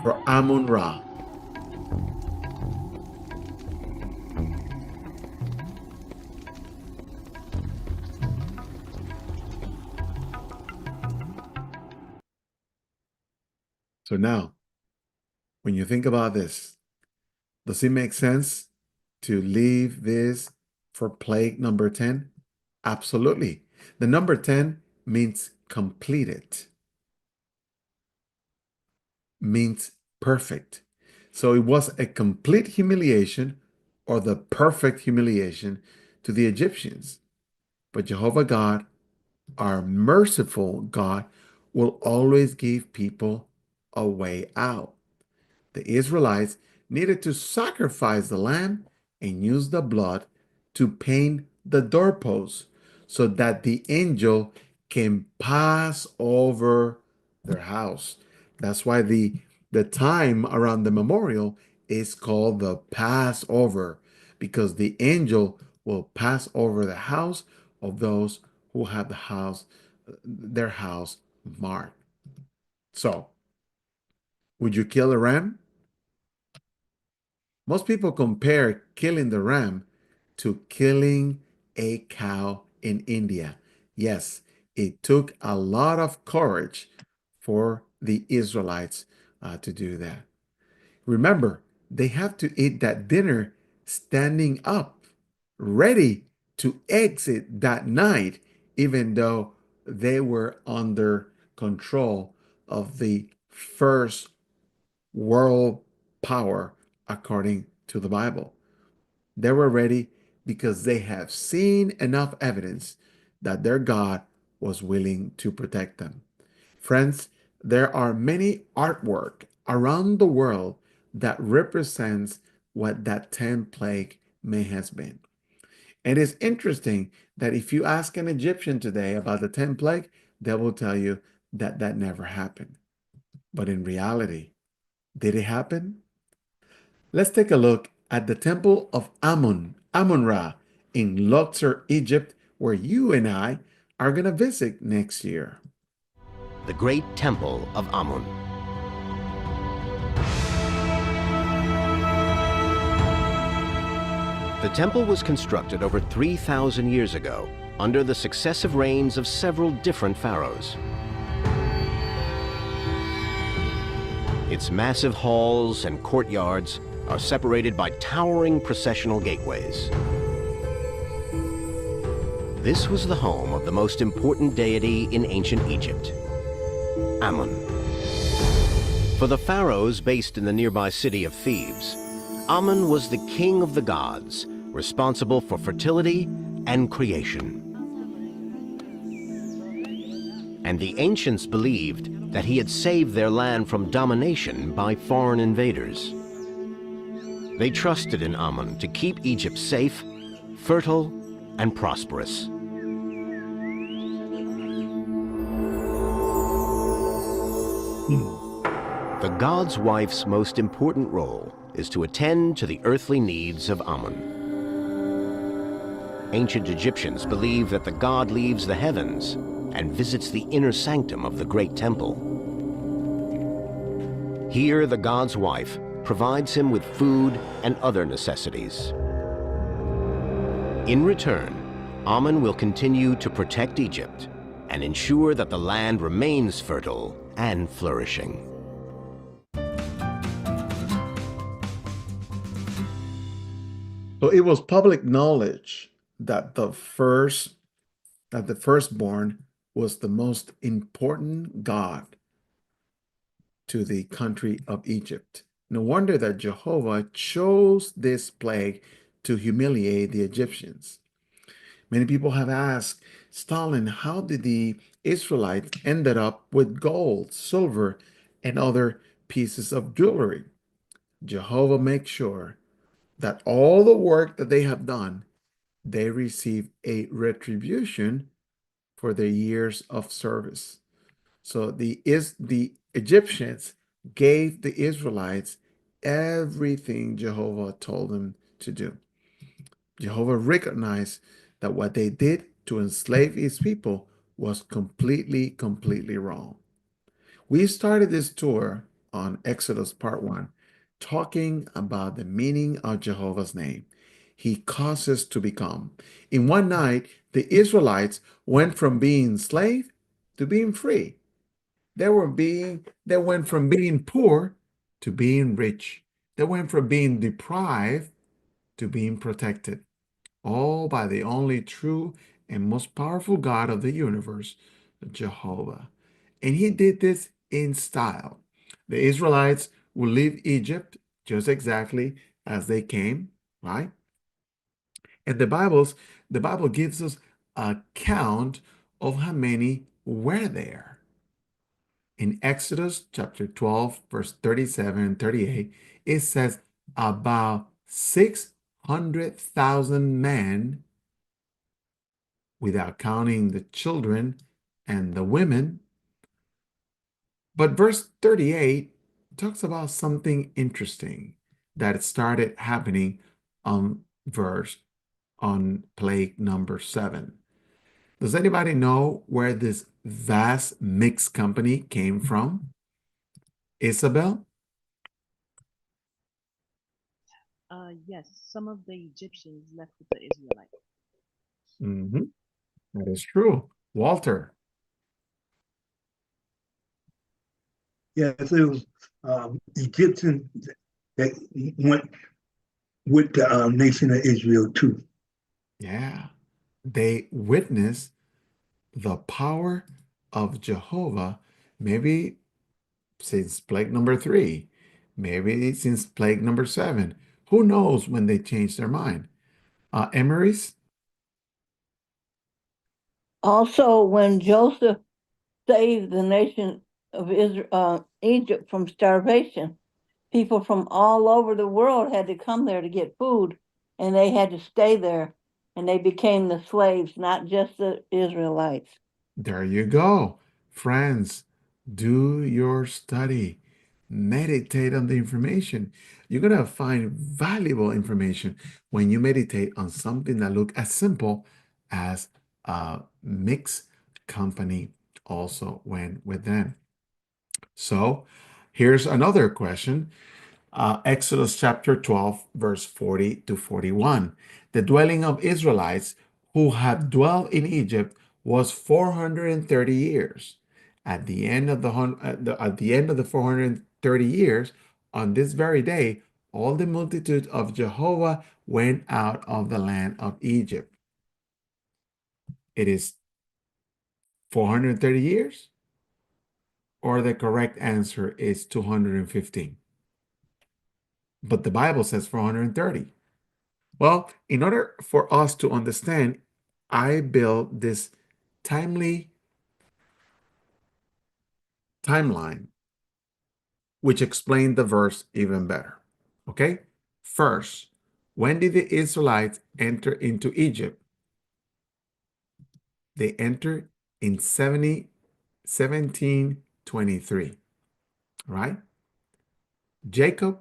for Amun-Ra. So now, when you think about this, does it make sense to leave this for plague number 10? Absolutely. The number 10 means completed, means perfect. So it was a complete humiliation or the perfect humiliation to the Egyptians. But Jehovah God, our merciful God, will always give people a way out. The Israelites needed to sacrifice the lamb and use the blood to paint the doorposts so that the angel can pass over their house. That's why the time around the memorial is called the Passover, because the angel will pass over the house of those who have their house marked. So, would you kill a ram? Most people compare killing the ram to killing a cow in India. Yes, it took a lot of courage for the Israelites to do that. Remember, they have to eat that dinner standing up, ready to exit that night, even though they were under control of the first world power according to the Bible. They were ready because they have seen enough evidence that their God was willing to protect them. Friends, there are many artwork around the world that represents what that 10 plague may has been. And it's interesting that if you ask an Egyptian today about the 10 plague, they will tell you that that never happened. But in reality, did it happen? Let's take a look at the temple of Amun-Ra in Luxor, Egypt, where you and I are going to visit next year. The Great Temple of Amun. The temple was constructed over 3,000 years ago under the successive reigns of several different pharaohs. Its massive halls and courtyards are separated by towering processional gateways. This was the home of the most important deity in ancient Egypt, Amun. For the pharaohs based in the nearby city of Thebes, Amun was the king of the gods, responsible for fertility and creation. And the ancients believed that he had saved their land from domination by foreign invaders. They trusted in Amun to keep Egypt safe, fertile, and prosperous. The god's wife's most important role is to attend to the earthly needs of Amun. Ancient Egyptians believed that the god leaves the heavens and visits the inner sanctum of the great temple. Here, the god's wife provides him with food and other necessities. In return, Amun will continue to protect Egypt and ensure that the land remains fertile and flourishing. So it was public knowledge that the firstborn was the most important god to the country of Egypt. No wonder that Jehovah chose this plague to humiliate the Egyptians. Many people have asked, Stalin, how did the Israelites ended up with gold, silver, and other pieces of jewelry? Jehovah makes sure that all the work that they have done, they receive a retribution for their years of service. So the Egyptians gave the Israelites everything Jehovah told them to do. Jehovah recognized that what they did to enslave his people was completely wrong. We started this tour on Exodus part 1 talking about the meaning of Jehovah's name. He causes to become. In one night, the Israelites went from being slave to being free. They went from being poor to being rich. They went from being deprived to being protected, all by the only true and most powerful God of the universe, Jehovah. And he did this in style. The Israelites will leave Egypt just exactly as they came, right? And the Bible gives us a count of how many were there. In Exodus chapter 12, verse 37 and 38, it says about 600,000 men, without counting the children and the women. But verse 38 talks about something interesting that started happening on on plague number 7. Does anybody know where this vast mixed company came from? Isabel? Yes, some of the Egyptians left with the Israelites. That is true. Walter? Yes, it was Egyptians that went with the nation of Israel too. Yeah. They witnessed the power of Jehovah, maybe since plague number 3, maybe since plague number 7. Who knows when they changed their mind? Emery's? Also, when Joseph saved the nation of Israel, Egypt from starvation, people from all over the world had to come there to get food, and they had to stay there, and they became the slaves, not just the Israelites. There you go. Friends, do your study. Meditate on the information. You're going to find valuable information when you meditate on something that looks as simple as a mixed company also went with them. So here's another question. Exodus chapter 12, verse 40 to 41. The dwelling of Israelites who had dwelt in Egypt was 430 years. At the end of the 430 years, on this very day, all the multitude of Jehovah went out of the land of Egypt. It is 430 years, or the correct answer is 215. But the Bible says 430. Well, in order for us to understand, I built this timely timeline, which explained the verse even better. Okay? First, when did the Israelites enter into Egypt? They entered in 1723, right? Jacob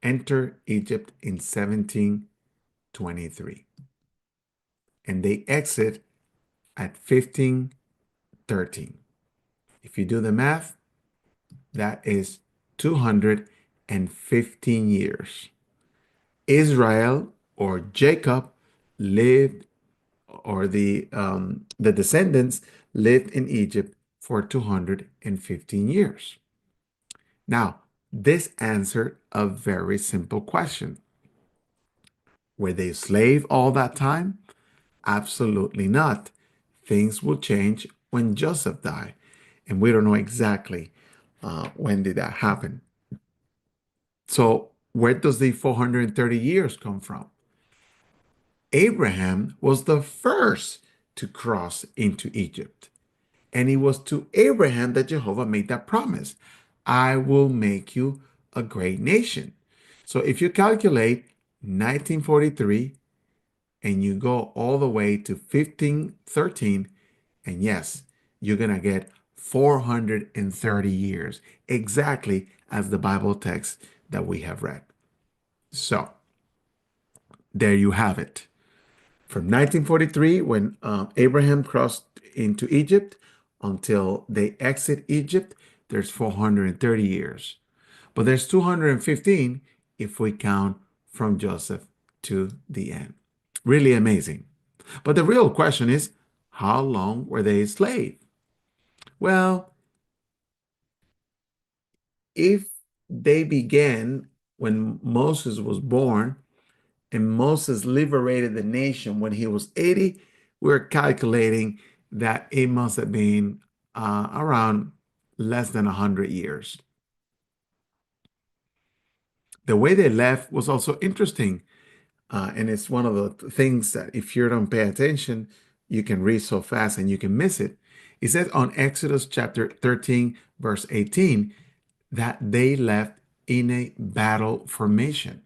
entered Egypt in 1723, and they exit at 1513. If you do the math, that is 215 years. Israel or Jacob lived, or the descendants lived in Egypt for 215 years. Now, this answered a very simple question. Were they slave all that time? Absolutely not. Things will change when Joseph died, and we don't know exactly when did that happen. So where does the 430 years come from? Abraham was the first to cross into Egypt. And it was to Abraham that Jehovah made that promise. I will make you a great nation. So if you calculate 1943 and you go all the way to 1513, and yes, you're going to get 430 years, exactly as the Bible text that we have read. So there you have it. From 1943, when Abraham crossed into Egypt, until they exit Egypt, there's 430 years. But there's 215 if we count from Joseph to the end. Really amazing. But the real question is, how long were they enslaved? Well, if they began when Moses was born, and Moses liberated the nation when he was 80, we're calculating that it must have been around less than 100 years. The way they left was also interesting. And it's one of the things that if you don't pay attention, you can read so fast and you can miss it. It says on Exodus chapter 13, verse 18, that they left in a battle formation.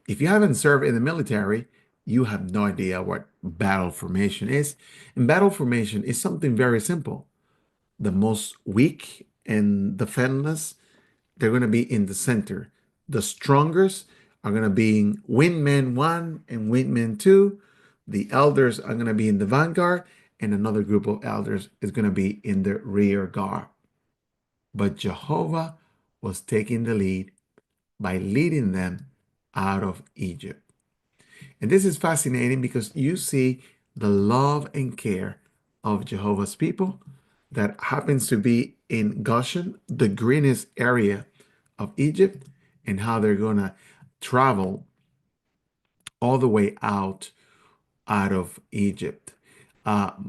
If you haven't served in the military, you have no idea what battle formation is. And battle formation is something very simple. The most weak and defenseless, they're going to be in the center. The strongest are going to be in wingman 1 and wingman 2. The elders are going to be in the vanguard, and another group of elders is going to be in the rear guard. But Jehovah was taking the lead by leading them out of Egypt. And this is fascinating because you see the love and care of Jehovah's people that happens to be in Goshen, the greenest area of Egypt, and how they're going to travel all the way out of Egypt.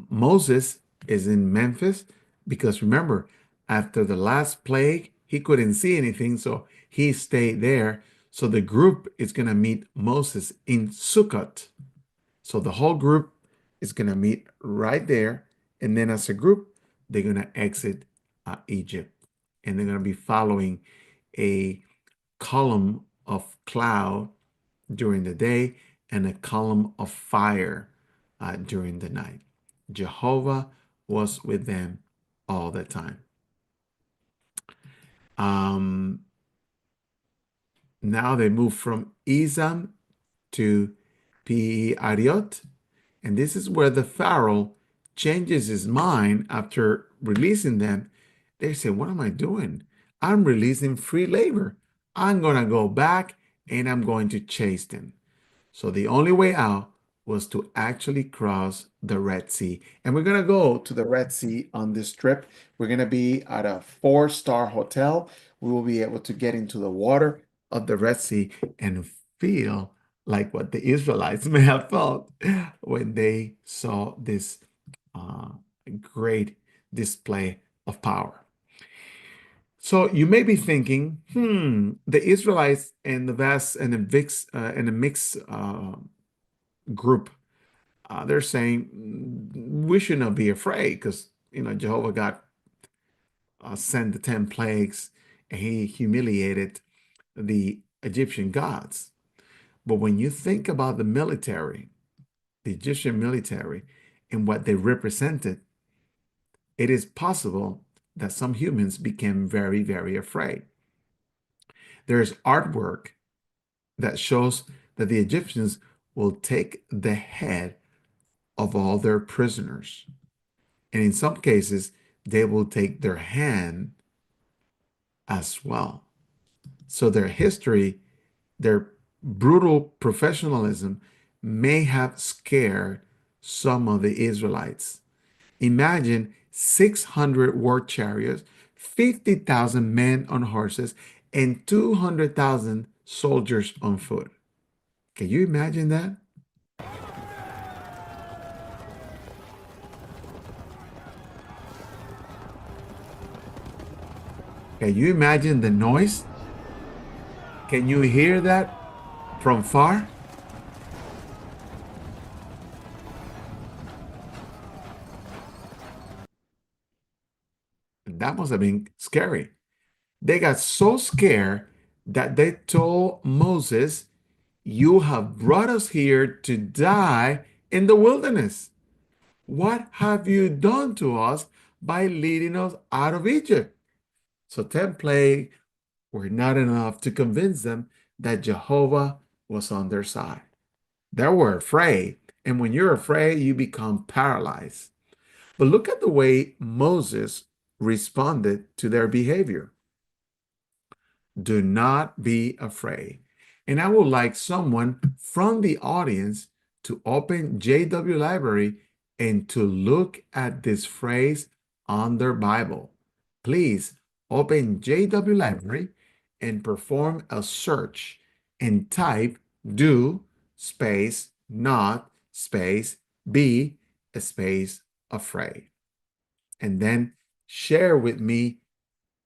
Moses is in Memphis because remember, after the last plague, he couldn't see anything, so he stayed there. So the group is going to meet Moses in Sukkot. So the whole group is going to meet right there. And then as a group, they're going to exit Egypt. And they're going to be following a column of cloud during the day and a column of fire during the night. Jehovah was with them all the time. Now they move from Izam to Pi-Ariot, and this is where the Pharaoh changes his mind after releasing them. They say, what am I doing? I'm releasing free labor. I'm going to go back and I'm going to chase them. So the only way out was to actually cross the Red Sea. And we're going to go to the Red Sea on this trip. We're going to be at a 4-star hotel. We will be able to get into the water of the Red Sea and feel like what the Israelites may have felt when they saw this great display of power. So you may be thinking, the Israelites and the vast and the mixed group, they're saying we should not be afraid because Jehovah God sent the 10 plagues and he humiliated the Egyptian gods. But when you think about the military, the Egyptian military, and what they represented, it is possible that some humans became very, very afraid. There's artwork that shows that the Egyptians will take the head of all their prisoners. And in some cases, they will take their hand as well. So their history, their brutal professionalism may have scared some of the Israelites. Imagine 600 war chariots, 50,000 men on horses, and 200,000 soldiers on foot. Can you imagine that? Can you imagine the noise? Can you hear that from far? That must have been scary. They got so scared that they told Moses, you have brought us here to die in the wilderness. What have you done to us by leading us out of Egypt? So 10 plagues were not enough to convince them that Jehovah was on their side. They were afraid. And when you're afraid, you become paralyzed. But look at the way Moses responded to their behavior. Do not be afraid. And I would like someone from the audience to open JW Library and to look at this phrase on their Bible. Please open JW Library and perform a search and type do space not space be space afraid. And then share with me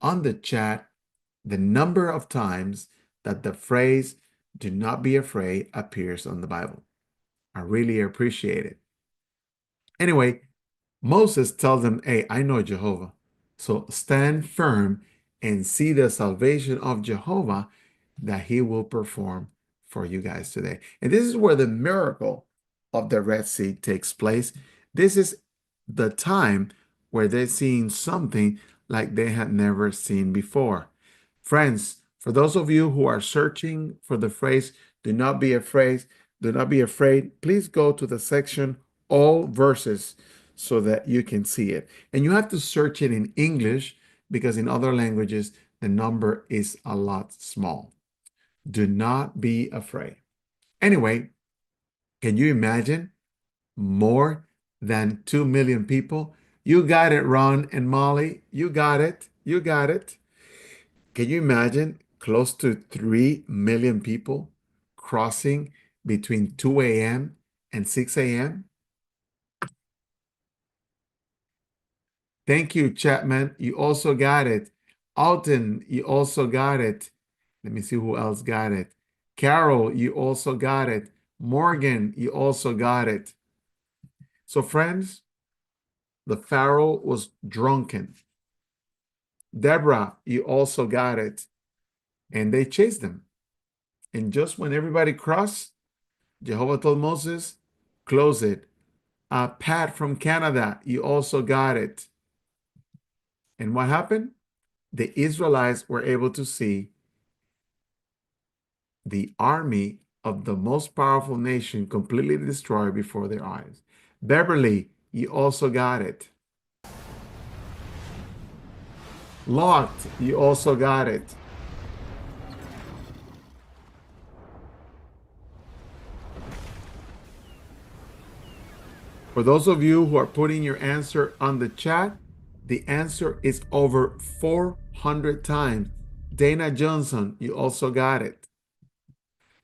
on the chat the number of times that the phrase, do not be afraid, appears on the Bible. I really appreciate it. Anyway, Moses tells them, hey, I know Jehovah. So stand firm and see the salvation of Jehovah that he will perform for you guys today. And this is where the miracle of the Red Sea takes place. This is the time where they're seeing something like they had never seen before. Friends, for those of you who are searching for the phrase, do not be afraid, please go to the section, all verses, so that you can see it. And you have to search it in English because in other languages, the number is a lot small. Do not be afraid. Anyway, can you imagine more than 2 million people? You got it, Ron and Molly. You got it. You got it. Can you imagine close to 3 million people crossing between 2 a.m. and 6 a.m.? Thank you, Chapman. You also got it. Alton, you also got it. Let me see who else got it. Carol, you also got it. Morgan, you also got it. So, friends, the Pharaoh was drunken. Deborah, you also got it. And they chased them. And just when everybody crossed, Jehovah told Moses, close it. Pat from Canada, you also got it. And what happened? The Israelites were able to see the army of the most powerful nation completely destroyed before their eyes. Beverly, you also got it. Locked, you also got it. For those of you who are putting your answer on the chat, the answer is over 400 times. Dana Johnson, you also got it.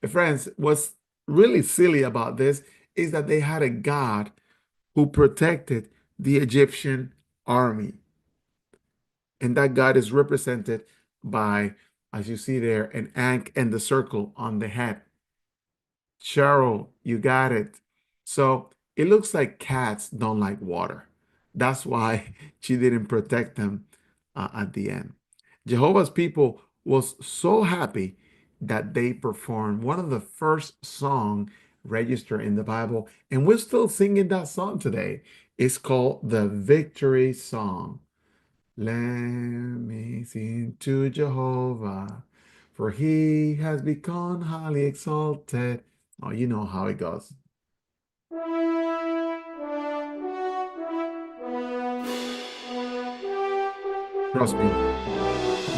Friends, what's really silly about this is that they had a God who protected the Egyptian army. And that God is represented by, as you see there, an ankh and the circle on the head. Cheryl, you got it. So it looks like cats don't like water. That's why she didn't protect them at the end. Jehovah's people was so happy that they performed one of the first song registered in the Bible, and we're still singing that song today. It's called the Victory Song. Let me sing to Jehovah, for he has become highly exalted. Oh, you know how it goes. Trust me,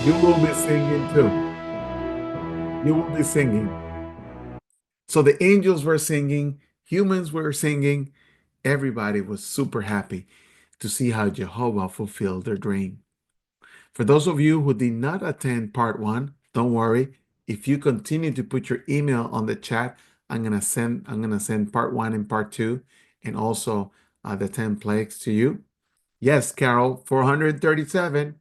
you will be singing too. You will be singing. So the angels were singing, humans were singing, everybody was super happy to see how Jehovah fulfilled their dream. For those of you who did not attend part one, don't worry. If you continue to put your email on the chat, I'm gonna send part one and part two, and also the 10 plagues to you. Yes, Carol, 437.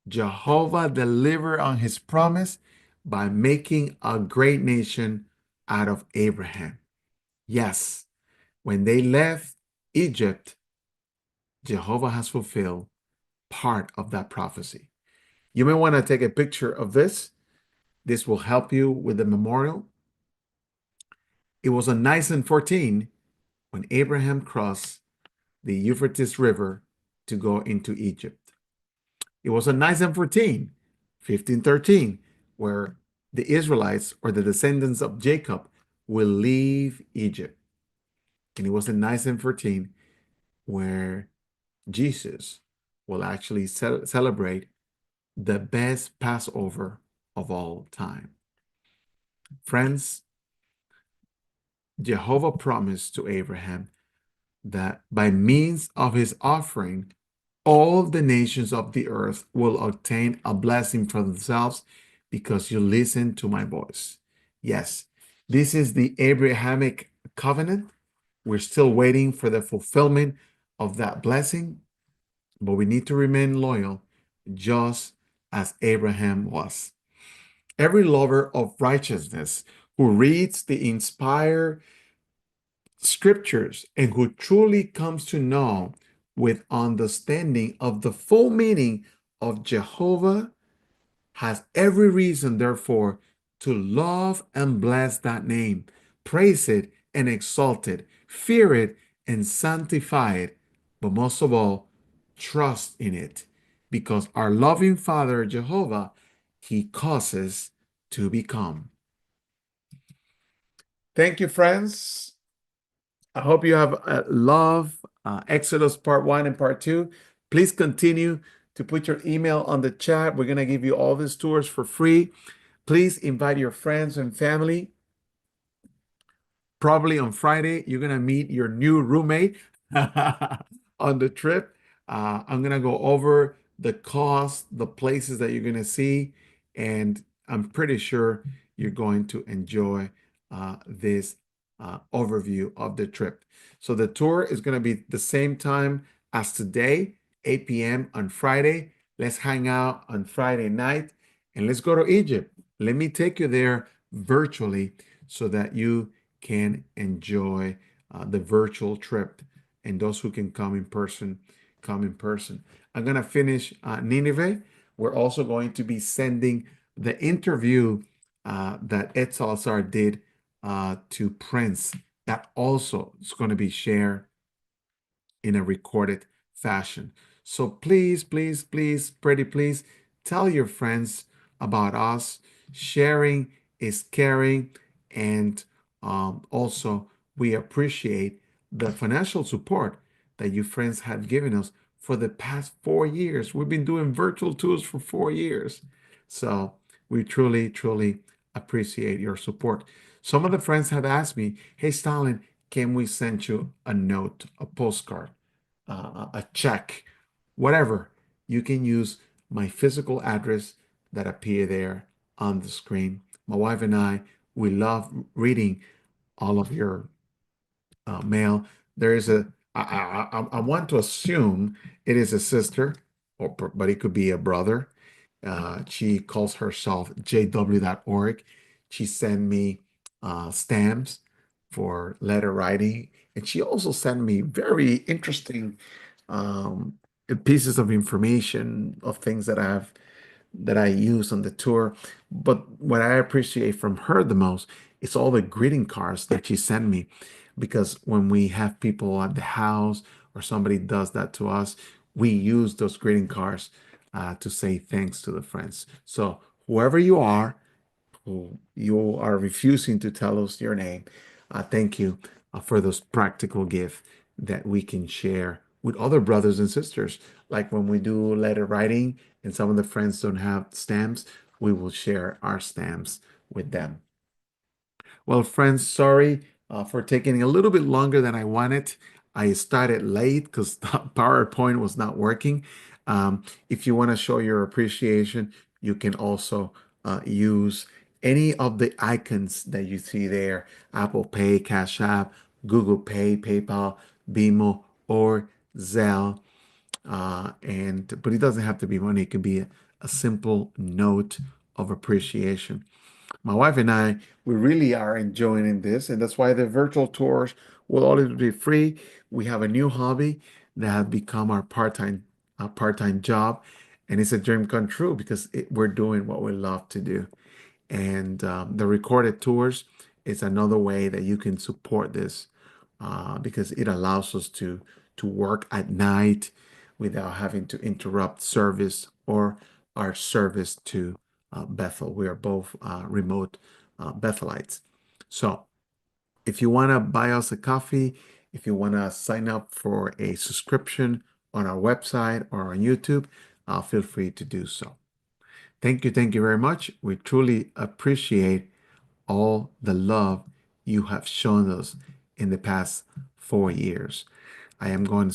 Jehovah delivered on his promise by making a great nation out of Abraham. Yes, when they left Egypt, Jehovah has fulfilled part of that prophecy. You may want to take a picture of this. This will help you with the memorial. It was on Nisan 14 when Abraham crossed the Euphrates River to go into Egypt. It was on Nisan 14, 1513, where the Israelites or the descendants of Jacob will leave Egypt. And it was in Nisan 14 where Jesus will actually celebrate the best Passover of all time. Friends, Jehovah promised to Abraham that by means of his offering, all the nations of the earth will obtain a blessing for themselves because you listen to my voice. Yes, this is the Abrahamic covenant. We're still waiting for the fulfillment of that blessing, but we need to remain loyal just as Abraham was. every lover of righteousness who reads the inspired scriptures and who truly comes to know with understanding of the full meaning of Jehovah has every reason, therefore, to love and bless that name, praise it and exalt it, fear it and sanctify it, but most of all, trust in it, because our loving Father, Jehovah, He causes to become. Thank you, friends. I hope you have love Exodus part 1 and part 2. Please continue to put your email on the chat. We're going to give you all these tours for free. Please invite your friends and family. Probably on Friday, you're going to meet your new roommate on the trip. I'm going to go over the cost, the places that you're going to see, and I'm pretty sure you're going to enjoy this overview of the trip. So the tour is going to be the same time as today, 8 p.m. on Friday. Let's hang out on Friday night and let's go to Egypt. Let me take you there virtually so that you can enjoy the virtual trip, and those who can come in person, come in person. I'm going to finish Nineveh. We're also going to be sending the interview that Ed Salazar did to Prince. That also is going to be shared in a recorded fashion. So please, please, please, pretty please, tell your friends about us. Sharing is caring. And also, we appreciate the financial support that you friends have given us for the past 4 years. We've been doing virtual tours for 4 years. So we truly, truly appreciate your support. Some of the friends have asked me, hey, Stalin, can we send you a note, a postcard, a check, whatever? You can use my physical address that appear there on the screen. My wife and I, we love reading all of your mail. There is I want to assume it is a sister, but it could be a brother. She calls herself jw.org. She sent me stamps for letter writing, and she also sent me very interesting um, pieces of information of things that I use on the tour. But what I appreciate from her the most is all the greeting cards that she sent me, because when we have people at the house or somebody does that to us, we use those greeting cards to say thanks to the friends. So whoever you are, who you are refusing to tell us your name, thank you for those practical gifts that we can share with other brothers and sisters. Like when we do letter writing and some of the friends don't have stamps, we will share our stamps with them. Well, friends, sorry for taking a little bit longer than I wanted. I started late because the PowerPoint was not working. If you want to show your appreciation, you can also use any of the icons that you see there: Apple Pay, Cash App, Google Pay, PayPal, Venmo, or Zelle. But it doesn't have to be money. It could be a simple note of appreciation. My wife and I, we really are enjoying this, and that's why the virtual tours will always be free. We have a new hobby that has become our part-time job, and it's a dream come true because we're doing what we love to do. And the recorded tours is another way that you can support this because it allows us to work at night without having to interrupt service or our service to Bethel. We are both remote Bethelites. So if you want to buy us a coffee, if you want to sign up for a subscription on our website or on YouTube, feel free to do so. Thank you very much. We truly appreciate all the love you have shown us in the past 4 years. I am going to